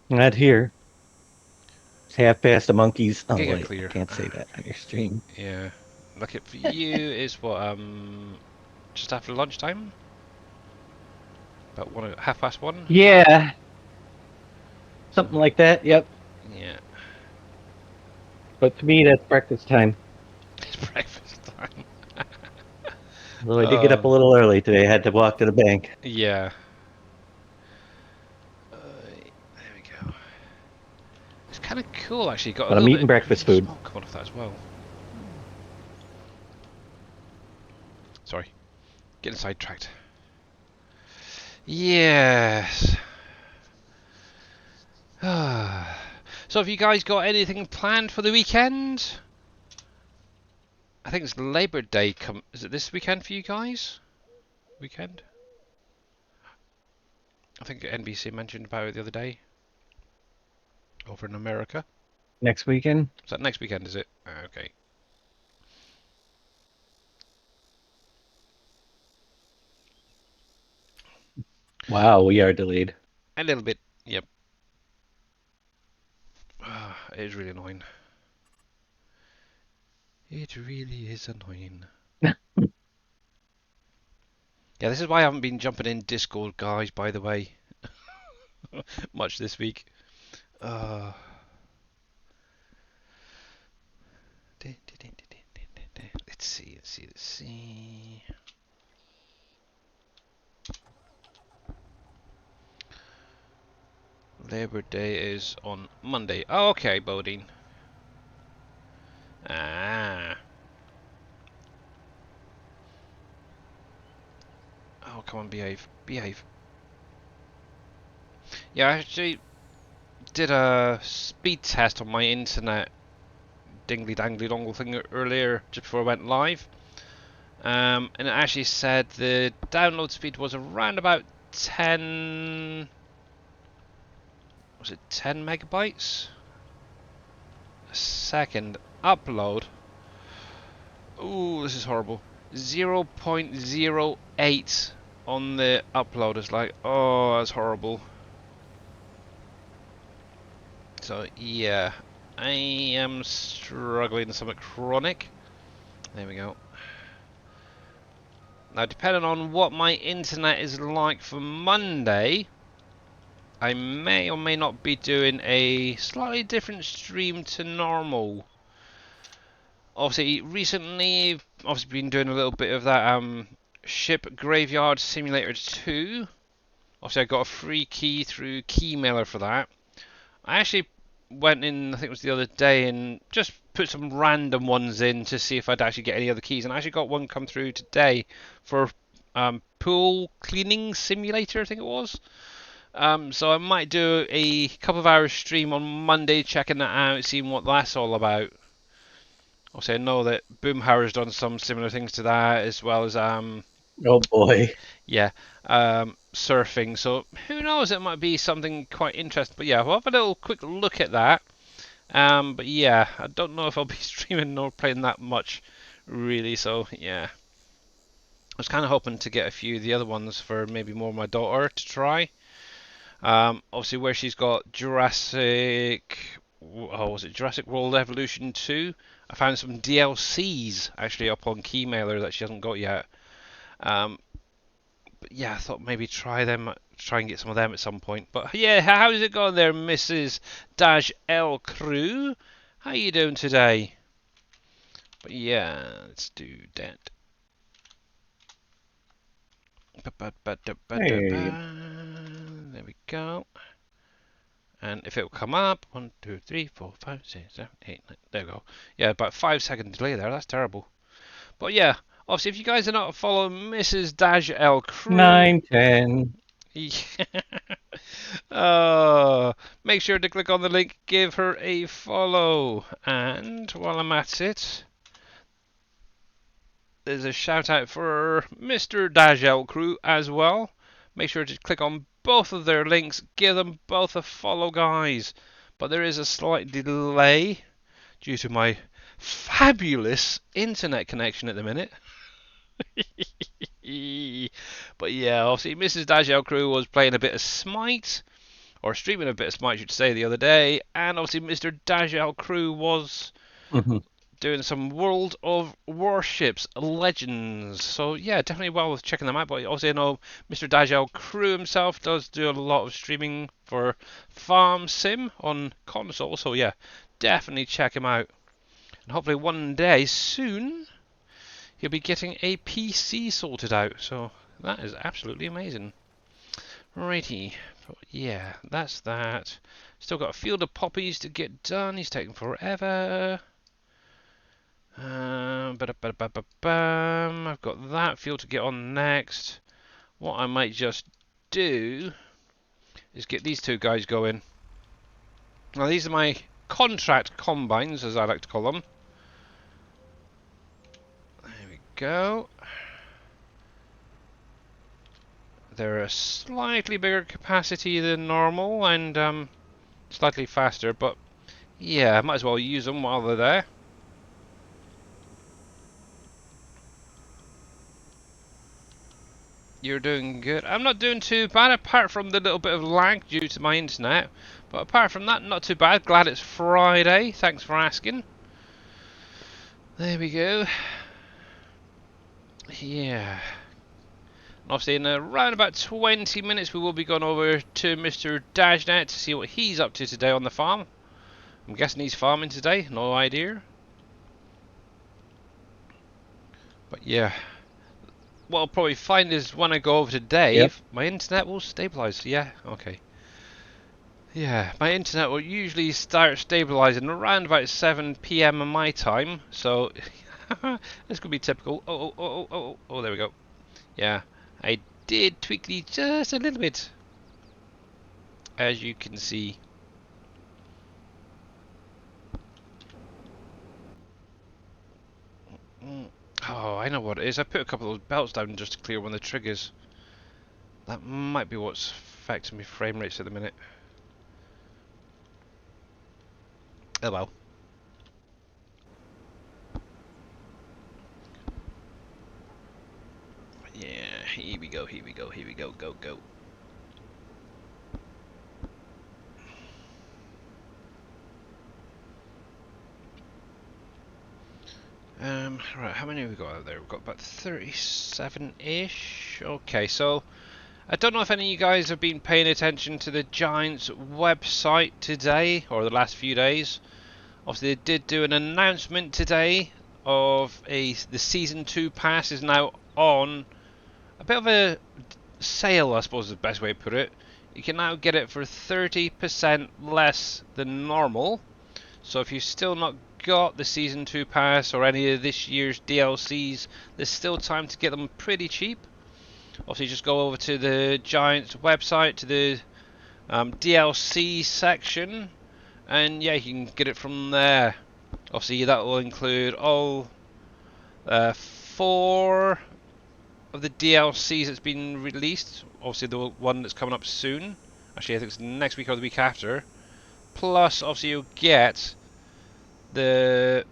Not here. It's half past the monkeys. Oh, Giga wait. I clear. can't say that on your stream. Yeah. Look, it for you is what just after lunchtime. About 1:30. Yeah. So, Something like that. Yep. yeah, But to me, that's breakfast time. it's breakfast time. Although I did get up a little early today. I had to walk to the bank. Yeah. There we go. It's kind of cool actually. Got a But I'm little eating bit breakfast food. smoke coming off that as well. Sorry, getting sidetracked. Yes. So have you guys got anything planned for the weekend? I think it's Labor Day. Is it this weekend for you guys? Weekend? I think NBC mentioned about it the other day. Over in America. Next weekend? Is that next weekend, is it? Okay. Wow, we are delayed. A little bit, yep. It is really annoying. It really is annoying. Yeah, this is why I haven't been jumping in Discord, guys, by the way. Much this week. Let's see. Labor Day is on Monday. Oh, okay, Bodine. Ah. Oh, come on, behave. Behave. Yeah, I actually did a speed test on my internet dingly dangly dongle thing earlier, just before I went live. And it actually said the download speed was around about 10... Was it 10 megabytes? A second. Upload. Ooh, this is horrible. 0.08 on the upload. It's like, oh, that's horrible. So, yeah. I am struggling with something chronic. There we go. Now, depending on what my internet is like for Monday, I may or may not be doing a slightly different stream to normal. Obviously, recently, I've been doing a little bit of that Ship Graveyard Simulator 2. Obviously, I got a free key through Keymailer for that. I actually went in, I think it was the other day, and just put some random ones in to see if I'd actually get any other keys. And I actually got one come through today for Pool Cleaning Simulator, I think it was. So I might do a couple of hours stream on Monday, checking that out, seeing what that's all about. Obviously, I know that Boomhauer's done some similar things to that, as well as Oh boy. yeah, surfing. So who knows? It might be something quite interesting. But yeah, we'll have a little quick look at that. But yeah, I don't know if I'll be streaming nor playing that much, really. So yeah, I was kind of hoping to get a few of the other ones for maybe more my daughter to try. Obviously, where she's got Jurassic, was it Jurassic World Evolution 2? I found some DLCs actually up on Keymailer that she hasn't got yet. But yeah, I thought maybe try and get some of them at some point. But yeah, how's it going there, Mrs. Dash L Crew? How you doing today? But yeah, let's do that. Hey. There we go. And if it will come up, 1, 2, 3, 4, 5, 6, 7, 8, 9. There we go. Yeah, about 5-second delay there. That's terrible. But yeah, obviously, if you guys are not following Mrs. Dash L Crew, 9, 10. Make sure to click on the link, give her a follow. And while I'm at it, there's a shout out for Mr. Dajel Crew as well. Make sure to click on both of their links, give them both a follow, guys. But there is a slight delay due to my fabulous internet connection at the minute. But yeah, obviously Mrs. Dajel Crew was playing a bit of Smite, or streaming a bit of Smite, I should say, the other day, and obviously Mr. Dajel Crew was doing some World of Warships Legends. So yeah, definitely well worth checking them out. But obviously I know Mr. Dajel Crew himself does do a lot of streaming for Farm Sim on console. So yeah, definitely check him out. And hopefully one day soon he'll be getting a PC sorted out. So that is absolutely amazing. Righty. But yeah, that's that. Still got a field of poppies to get done. He's taking forever. I've got that field to get on next. What I might just do is get these two guys going. Now these are my contract combines, as I like to call them. go. They're a slightly bigger capacity than normal and slightly faster, but yeah, might as well use them while they're there. You're doing good. I'm not doing too bad, apart from the little bit of lag due to my internet. But apart from that, not too bad. Glad it's Friday. Thanks for asking. There we go. Yeah. Obviously, in around about 20 minutes, we will be going over to Mr. Dajnet to see what he's up to today on the farm. I'm guessing he's farming today. No idea. But yeah. What I'll probably find is when I go over to Dave, Yep. my internet will stabilise. Yeah, okay. Yeah, my internet will usually start stabilising around about 7 p.m. in my time, so this could be typical. Oh, there we go. Yeah, I did tweak these just a little bit, as you can see. Oh, I know what it is. I put a couple of those belts down just to clear one of the triggers. That might be what's affecting my frame rates at the minute. Oh well. Yeah, here we go, go. Right, how many have we got out there? We've got about 37-ish. Okay, so I don't know if any of you guys have been paying attention to the Giants website today, or the last few days. Obviously, they did do an announcement today of the Season 2 pass is now on. A bit of a sale, I suppose is the best way to put it. You can now get it for 30% less than normal. So if you've still not got the Season 2 pass or any of this year's DLCs, there's still time to get them pretty cheap. Obviously, just go over to the Giants website, to the DLC section, and yeah, you can get it from there. Obviously, that will include all 4 of the DLCs that's been released. Obviously, the one that's coming up soon. Actually, I think it's next week or the week after. Plus, obviously, you'll get the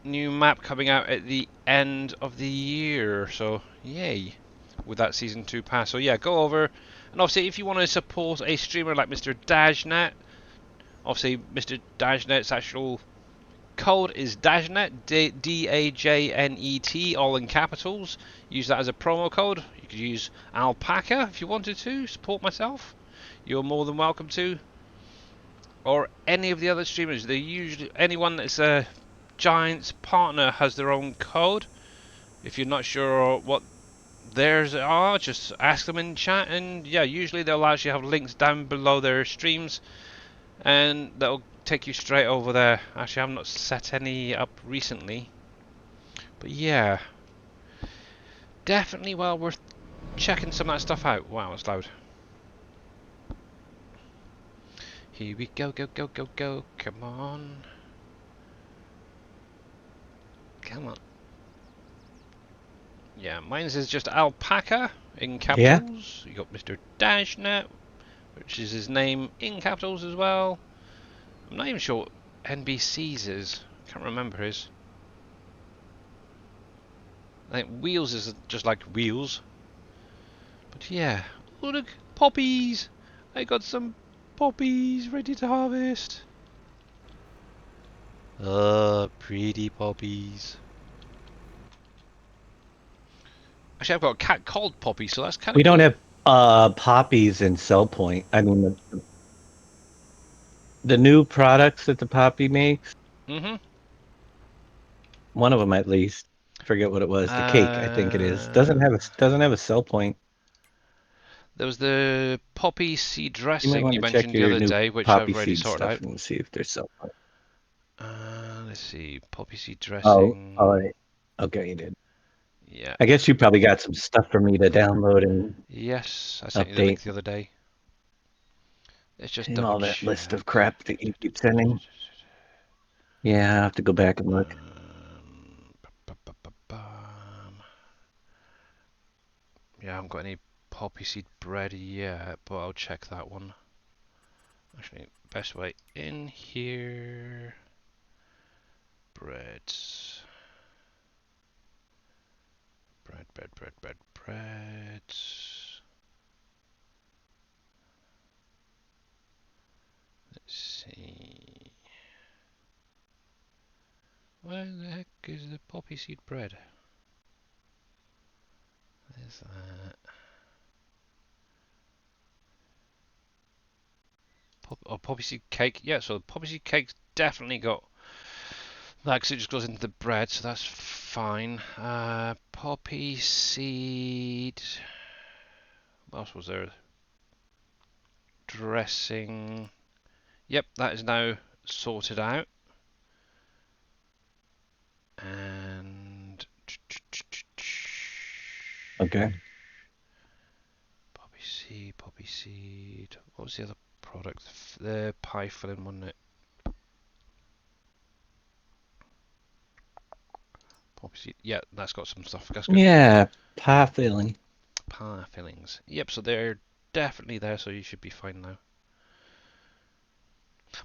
new map coming out at the end of the year. So, yay, with that Season 2 pass. So, yeah, go over. And obviously, if you want to support a streamer like Mr. Dajnet, obviously, Mr. Dajnet's actual code is Dajnet, D-A-J-N-E-T, all in capitals. Use that as a promo code. You could use Alpaca if you wanted to support myself. You're more than welcome to. Or any of the other streamers. They usually, anyone that's a Giants partner has their own code. If you're not sure what theirs are, just ask them in chat, and yeah, usually they'll actually have links down below their streams, and that'll take you straight over there. Actually, I've not set any up recently, but yeah, definitely well worth checking some of that stuff out. Wow, it's loud. Here we go, go, come on. Come on. Yeah, mine is just Alpaca in Yeah. capitals. You got Mr. Dajnet, which is his name in capitals as well. I'm not even sure what NBC's is. Can't remember his. I think Wheels is just like Wheels. But yeah. Oh, look, poppies! I got some poppies ready to harvest. Pretty poppies. Actually, I've got a cat called Poppy, so that's kind of We cool. don't have poppies in Cell Point. I mean, the new products that the poppy makes, Mm-hmm. one of them at least. I forget what it was. The cake, I think it is. Uh, Doesn't have a Cell Point. There was the poppy seed You might dressing want you to check mentioned the your other new day, which poppy I've already seed sorted stuff out. and see if there's Cell Point. Let's see, poppy seed Oh, all dressing. right. Okay, you did. Yeah. I guess you probably got some stuff for me to download and Yes, I sent you the update link the other day. Let's just and double all that list of check. crap that you keep sending. Yeah, I have to go back and look. Ba, ba, ba, ba. haven't got any poppy seed bread yet, but I'll check that one. Actually, best way in here. Breads. Bread. Let's see. Where the heck is the poppy seed bread? There's that. Poppy seed cake. Yeah, so the poppy seed cake's definitely got that because it just goes into the bread, so that's fine. Poppy seed. What else was there? Dressing. Yep, that is now sorted out. And Okay. poppy seed. What was the other product? The pie filling, wasn't it? Poppy seed. Yeah, that's got some stuff. That's good. Yeah, pie filling. Pie fillings. Yep, so they're definitely there, so you should be fine now.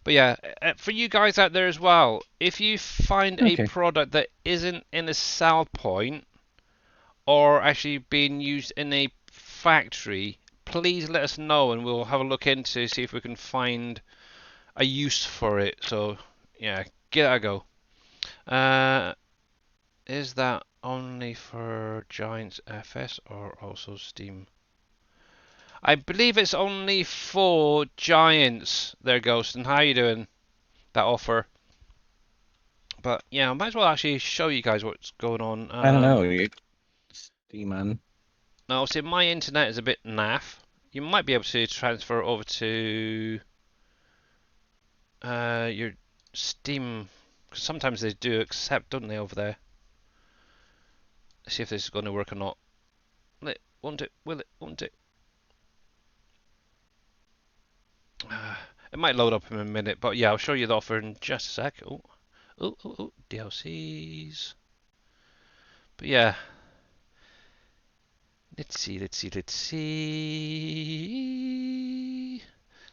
But yeah, for you guys out there as well, if you find a Okay. product that isn't in a sell point or actually being used in a factory, please let us know and we'll have a look into see if we can find a use for it. So yeah, give that a go. Is that only for Giants FS or also Steam? I believe it's only for Giants there, Ghost. And how you doing? That offer. But yeah, I might as well actually show you guys what's going on. I don't know. Steam on. Now, see, my internet is a bit naff. You might be able to transfer it over to your Steam. 'Cause sometimes they do accept, don't they, over there? Let's see if this is going to work or not. Won't it? Will it? Won't it? It might load up in a minute, but yeah, I'll show you the offer in just a sec. Oh, DLCs. But yeah, let's see.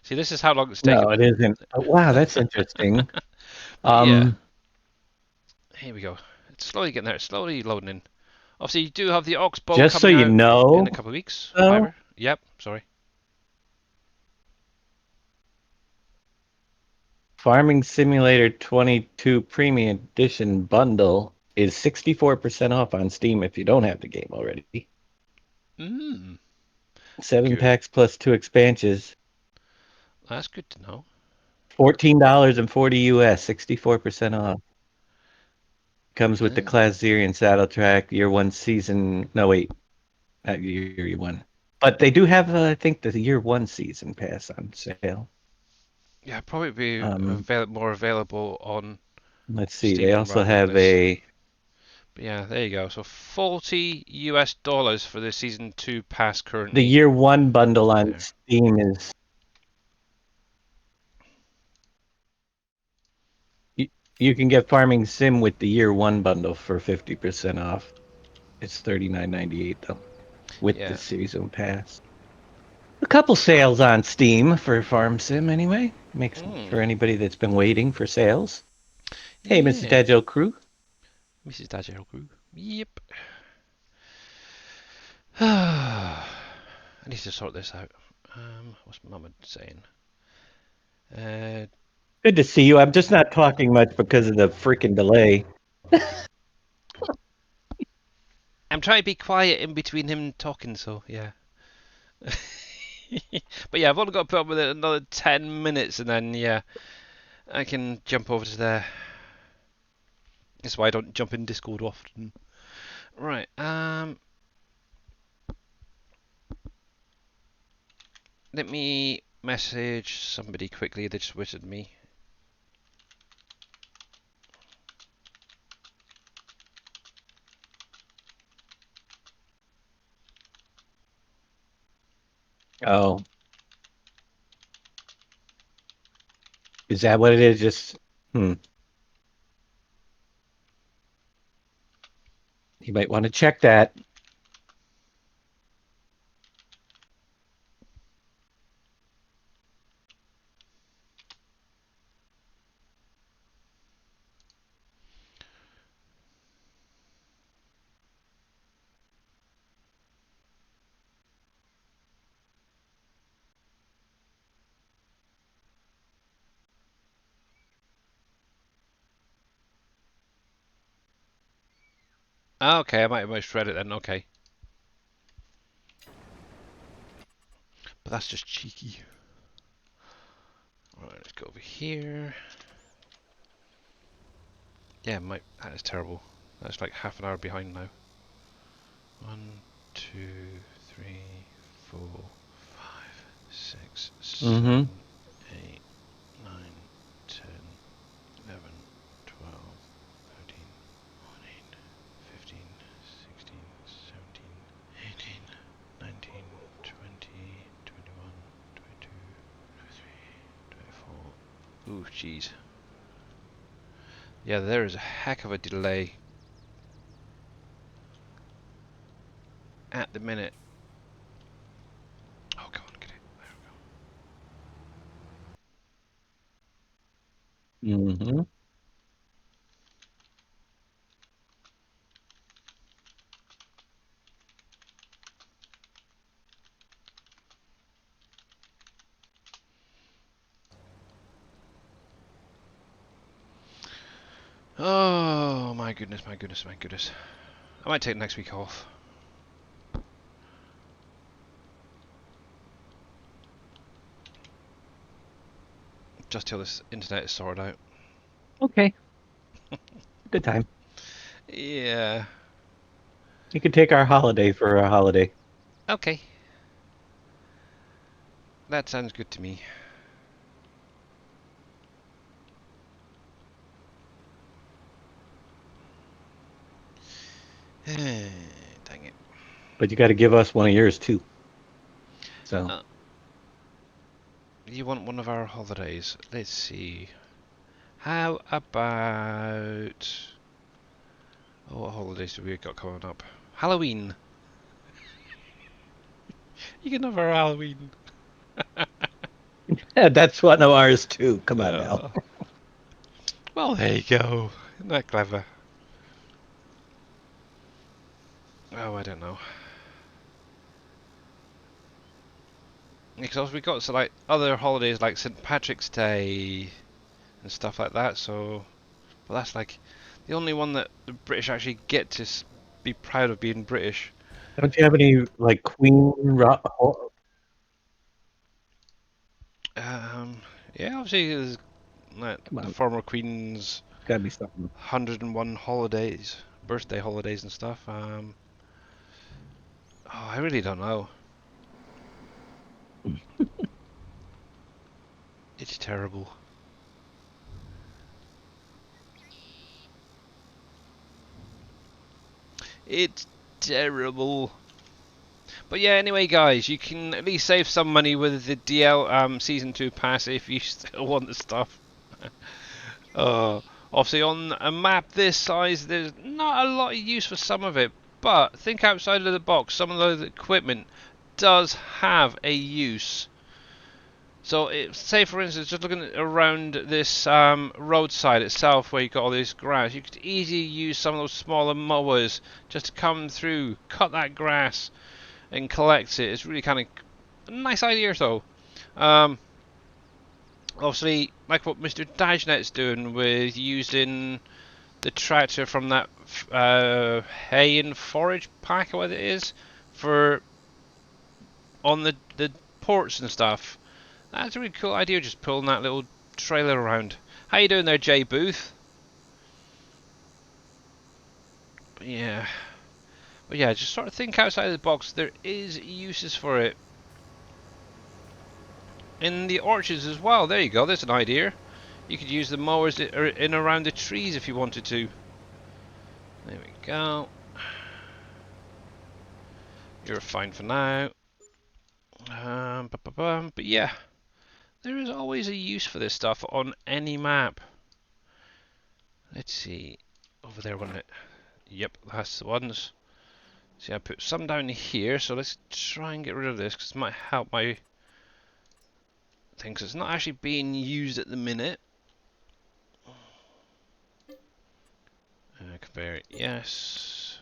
See, this is how long it's No, taken. it isn't. Oh, wow, that's interesting. But yeah, here we go. It's slowly getting there. It's slowly loading in. Obviously, you do have the Oxbow Just so coming you out in know, a couple of weeks. though, Fiber. Yep. Sorry. Farming Simulator 22 Premium Edition bundle is 64% off on Steam if you don't have the game already. Mmm. 7 Good. packs plus 2 expansions. That's good to know. $14.40 US, 64% off. Comes with the Yeah. Class Zerian saddle track, year 1 season. No, wait, not year 1. But they do have, I think, the year 1 season pass on sale. Yeah, probably be Um, more available on let's see. They Steam also rather than have this. a But yeah, there you go. So $40 for the season 2 pass the currently. year 1 bundle on There. Steam is you can get Farming Sim with the year 1 bundle for 50% off. It's $39.98 though, with the Yeah. season pass. A couple sales on Steam for Farm Sim anyway. Makes for Mm. anybody that's been waiting for sales. Hey, Mrs. Yeah. Dajo Crew. Mrs. Dajnet Crew. Yep. I need to sort this out. What's Mama saying? Uh, Good to see you. I'm just not talking much because of the freaking delay. I'm trying to be quiet in between him talking, so yeah. But yeah, I've only got to put up with it another 10 minutes and then, yeah, I can jump over to there. That's why I don't jump in Discord often. Right, let me message somebody quickly that just wizarded me. Oh, is that what it is? Just You might want to check that. Okay, I might have misread it then. Okay. But that's just cheeky. Alright, let's go over here. Yeah, that is terrible. That's like half an hour behind now. 1, 2, 3, 4, 5, 6, 7, Mm-hmm. 8, 9, 10, 11, 12, 13, 14, 15, 16, 17, 18, 19, 20, 21, 22, 23, 24. Ooh, jeez. Yeah, there is a heck of a delay at the minute. Oh, come on, get it. There we go. Mm-hmm. Oh, my goodness, my goodness, my goodness. I might take next week off. Just till this internet is sorted out. Okay. Good time. Yeah. You could take our holiday for a holiday. Okay. That sounds good to me. Dang it. But you got to give us one of yours too. So Uh, you want one of our holidays? Let's see. How about... Oh, what holidays do we got coming up? Halloween. You can have our Halloween. yeah, that's one of ours too. Come on now. Uh, well, there you go. Isn't that clever? Oh, I don't know. Because we got so like other holidays like St. Patrick's Day and stuff like that. So, but that's like the only one that the British actually get to be proud of being British. Don't you have any like Um, yeah, obviously there's like, Come the on, former Queen's gotta be something. 101 holidays, birthday holidays and stuff. Oh, I really don't know. It's terrible. It's terrible. But yeah, anyway, guys, you can at least save some money with the Season 2 pass if you still want the stuff. Obviously, on a map this size, there's not a lot of use for some of it, but think outside of the box. Some of the equipment does have a use. So, say for instance, just looking around this roadside itself, where you got all this grass, you could easily use some of those smaller mowers just to come through, cut that grass, and collect it. It's really kind of a nice idea, though. Obviously, like what Mr. Dajnet's doing with using the tractor from that hay and forage pack, or what it is, for on the ports and stuff. That's a really cool idea, just pulling that little trailer around. How you doing there, Jay Booth? Yeah. But yeah, just sort of think outside of the box. There is uses for it. In the orchards as well. There you go, there's an idea. You could use the mowers that are in around the trees if you wanted to. There we go. You're fine for now. But yeah, there is always a use for this stuff on any map. Let's see. Over there, wasn't it? Yep, that's the ones. See, I put some down here, so let's try and get rid of this, because it might help my things. It's not actually being used at the minute. Conveyor, yes.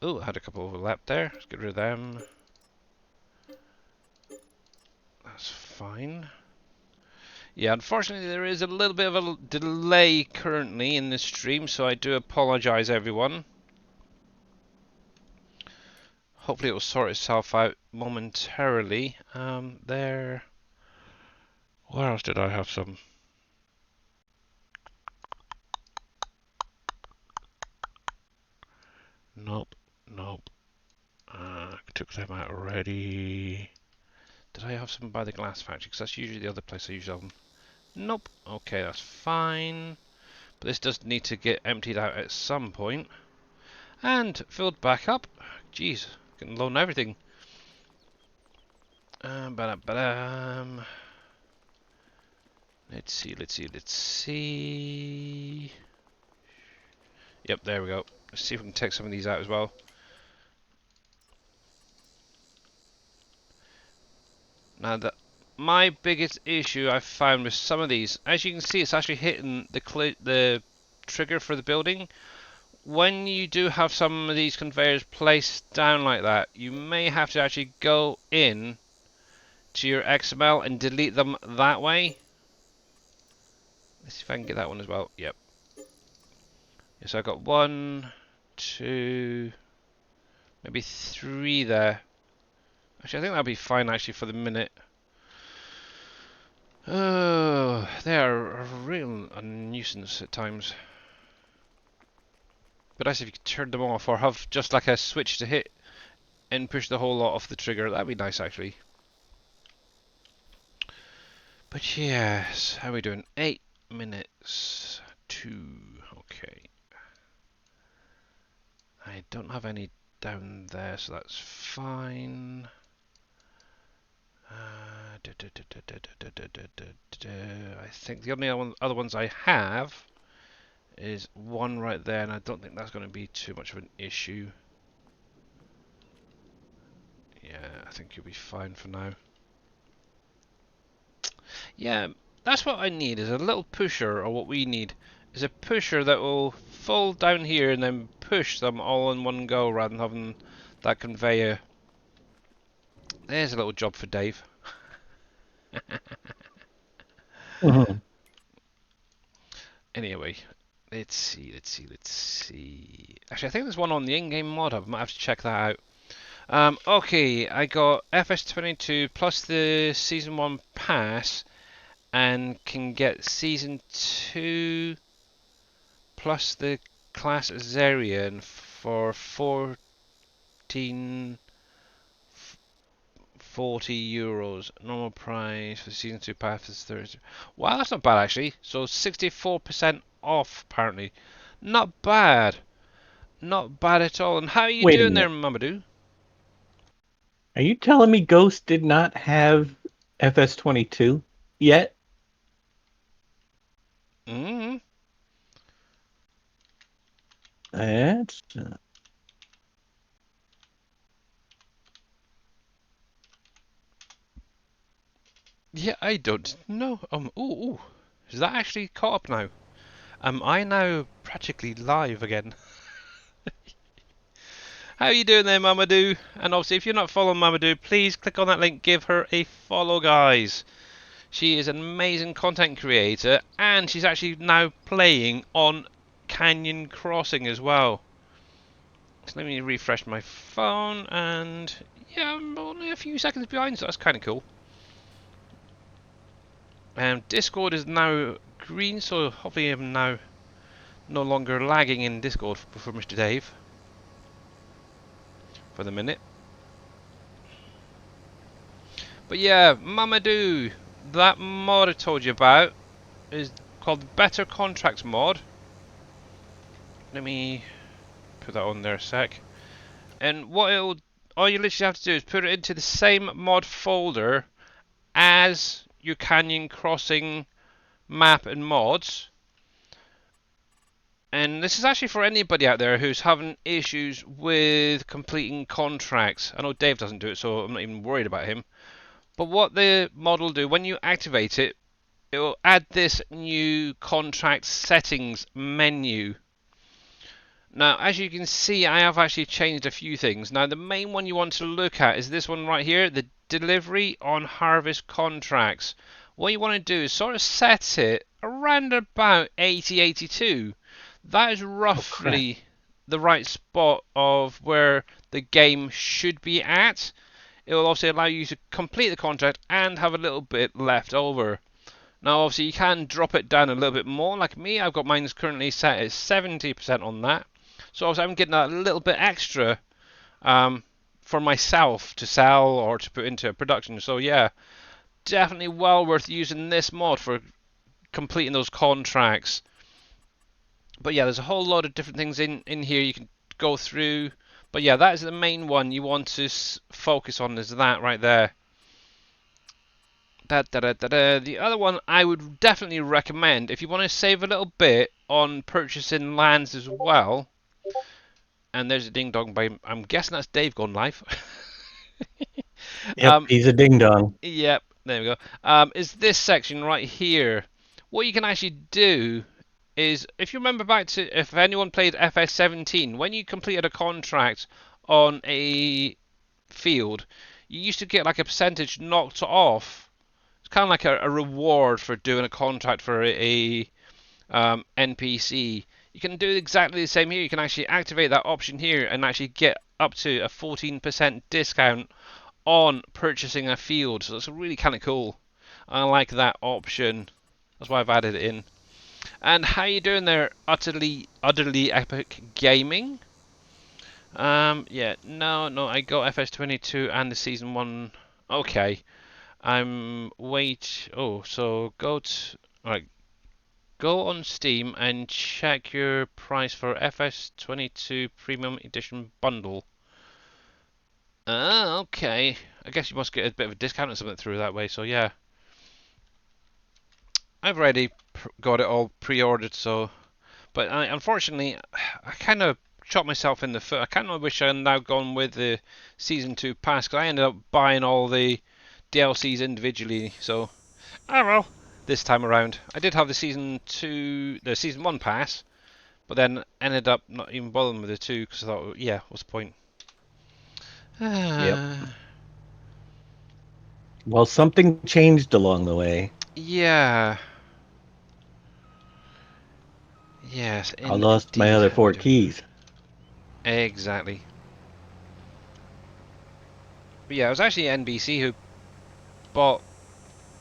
Oh, I had a couple overlapped there. Let's get rid of them. That's fine. Yeah, unfortunately there is a little bit of a delay currently in this stream, so I do apologise everyone. Hopefully it will sort itself out momentarily. There... Where else did I have some? Nope, nope. Took them out already. Did I have some by the glass factory? Because that's usually the other place I usually have them. Nope. Okay, that's fine. But this does need to get emptied out at some point. And filled back up. Jeez, can loan everything. Ba-dum. Let's see. Yep, there we go. Let's see if we can take some of these out as well. Now, my biggest issue I've found with some of these, as you can see, it's actually hitting the trigger for the building. When you do have some of these conveyors placed down like that, you may have to actually go in to your XML and delete them that way. Let's see if I can get that one as well. Yep. So I've got 1, 2, maybe 3 there. Actually, I think that'll be fine actually for the minute. Oh, they are a real nuisance at times. But nice if you could turn them off or have just like a switch to hit and push the whole lot off the trigger. That'd be nice actually. But yes, how are we doing? 8 minutes. 2. Okay. I don't have any down there, so that's fine. I think the only other ones I have is one right there, and I don't think that's going to be too much of an issue. Yeah, I think you'll be fine for now. Yeah, that's what I need, is a little pusher, or what we need is a pusher that will fold down here and then push them all in one go rather than having that conveyor. There's a little job for Dave. Mm-hmm. Anyway, let's see. Actually, I think there's one on the in-game mod hub. I might have to check that out. Okay, I got FS22 plus the Season 1 pass and can get Season 2 plus the class Azarian for 1440 euros. Normal price for Season 2 pass is 30. Wow, that's not bad actually. So 64% off apparently. Not bad. Not bad at all. And how are you Wait a doing there, minute. Mamadou? Are you telling me Ghost did not have FS22 yet? Mm-hmm. That's Yeah, I don't know. Ooh. Is that actually caught up now? Am I now practically live again? How are you doing there, Mamadou? And obviously, if you're not following Mamadou, please click on that link, give her a follow, guys. She is an amazing content creator, and she's actually now playing on Canyon Crossing as well. So let me refresh my phone, and yeah, I'm only a few seconds behind, so that's kind of cool. Discord is now green, so hopefully I'm now no longer lagging in Discord for Mr. Dave for the minute. But yeah, Mamadou, that mod I told you about is called the Better Contracts mod. Let me put that on there a sec. And what all you literally have to do is put it into the same mod folder as your Canyon Crossing map and mods. And this is actually for anybody out there who's having issues with completing contracts. I know Dave doesn't do it, so I'm not even worried about him. But what the mod will do, when you activate it, it will add this new contract settings menu. Now, as you can see, I have actually changed a few things. Now, the main one you want to look at is this one right here, the delivery on harvest contracts. What you want to do is sort of set it around about 80, 82. That is roughly the right spot of where the game should be at. It will also allow you to complete the contract and have a little bit left over. Now, obviously, you can drop it down a little bit more. Like me, I've got mine currently set at 70% on that. So, obviously, I'm getting a little bit extra for myself to sell or to put into production. So, yeah, definitely well worth using this mod for completing those contracts. But, yeah, there's a whole lot of different things in here you can go through. But, yeah, that is the main one you want to focus on, is that right there. The other one I would definitely recommend if you want to save a little bit on purchasing lands as well. And there's a ding dong by, I'm guessing that's Dave gone live. Yep, he's a ding dong. Yep, there we go. Is this section right here. What you can actually do is, if you remember back to, if anyone played FS17, when you completed a contract on a field, you used to get like a percentage knocked off. Kind of like a reward for doing a contract for a NPC. You can do exactly the same here. You can actually activate that option here and actually get up to a 14% discount on purchasing a field. So that's really kind of cool. I like that option. That's why I've added it in. And how you doing there, utterly epic gaming? Yeah, no, I got FS22 and the season 1. Okay. So go on Steam and check your price for FS22 Premium Edition bundle. Okay. I guess you must get a bit of a discount or something through that way. So yeah, I've already got it all pre-ordered. So, but unfortunately, I kind of shot myself in the foot. I kind of wish I had now gone with the season 2 pass, because I ended up buying all the DLCs individually, so oh well. This time around, I did have the season 1 pass, but then ended up not even bothering with the 2 because I thought, yeah, what's the point? Yep. Well, something changed along the way. Yeah. Yes. I lost my other 4 keys. Exactly. But yeah, it was actually NBC who bought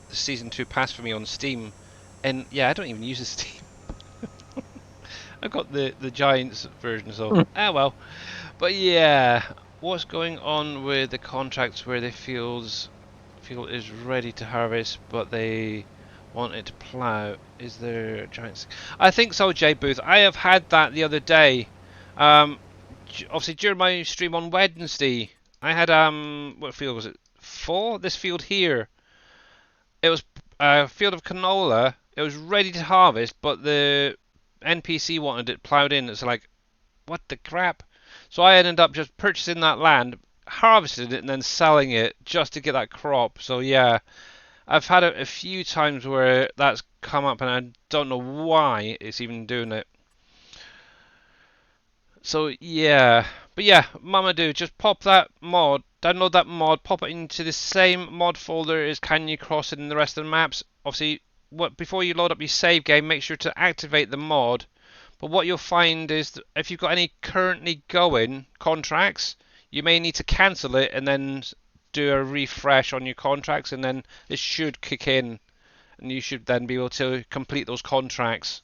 the season 2 pass for me on Steam, and yeah, I don't even use the Steam. I've got the Giants version, so well. But yeah, what's going on with the contracts where the field is ready to harvest, but they want it to plough? Is there Giants? I think so, Jay Booth. I have had that the other day. Obviously during my stream on Wednesday, I had what field was it? 4. This field here. It was a field of canola. It was ready to harvest, but the NPC wanted it ploughed in. It's like, what the crap? So I ended up just purchasing that land, harvesting it, and then selling it just to get that crop. So yeah, I've had it a few times where that's come up, and I don't know why it's even doing it. So yeah, but yeah, Mamadou, just pop that mod, download that mod, pop it into the same mod folder as Can You Cross It in the rest of the maps. Obviously, before you load up your save game, make sure to activate the mod. But what you'll find is that if you've got any currently going contracts, you may need to cancel it and then do a refresh on your contracts, and then it should kick in, and you should then be able to complete those contracts.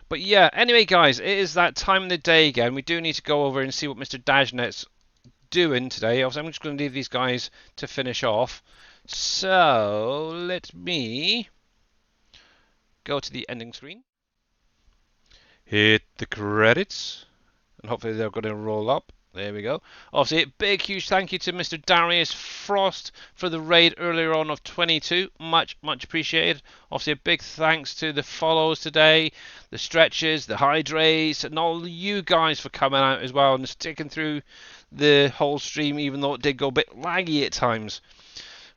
But yeah, anyway guys, it is that time of the day again. We do need to go over and see what Mr. Dajnet's doing today. Obviously, I'm just going to leave these guys to finish off. So, let me go to the ending screen. Hit the credits. And hopefully they're going to roll up. There we go. Obviously, a big, huge thank you to Mr. Darius Frost for the raid earlier on of 22. Much, much appreciated. Obviously, a big thanks to the follows today, the stretches, the hydrates, and all you guys for coming out as well and sticking through the whole stream, even though it did go a bit laggy at times.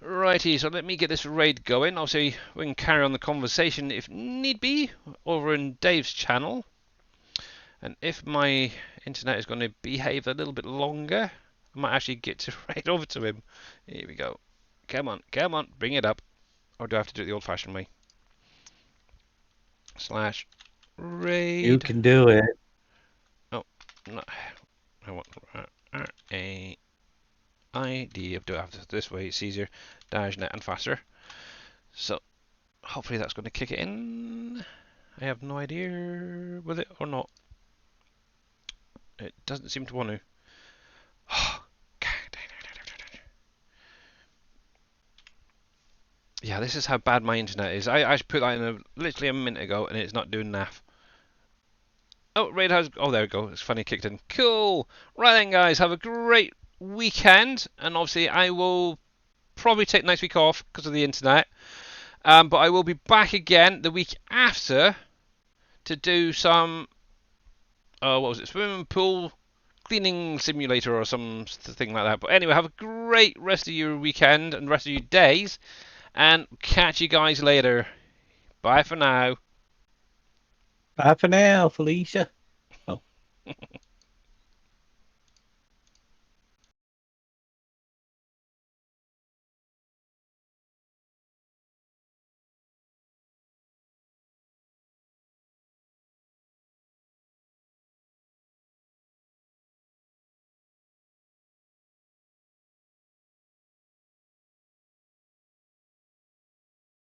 Righty, so let me get this raid going. Obviously, we can carry on the conversation if need be over in Dave's channel. And if my internet is going to behave a little bit longer, I might actually get to raid over to him. Here we go. Come on, come on, bring it up. Or do I have to do it the old-fashioned way? Slash You raid. can do it. No, I want a ID. Do I have to this way? It's easier. Dajnet and faster. So hopefully that's going to kick it in. I have no idea with it or not. It doesn't seem to want to. Yeah, this is how bad my internet is. I put that in literally a minute ago and it's not doing naff. Oh, raid has. Oh, there we go. It's funny, kicked in. Cool. Right then, guys. Have a great weekend. And obviously, I will probably take next week off because of the internet. But I will be back again the week after to do some. What was it? Swimming pool cleaning simulator or something like that. But anyway, have a great rest of your weekend and rest of your days. And catch you guys later. Bye for now. Bye for now, Felicia. Oh.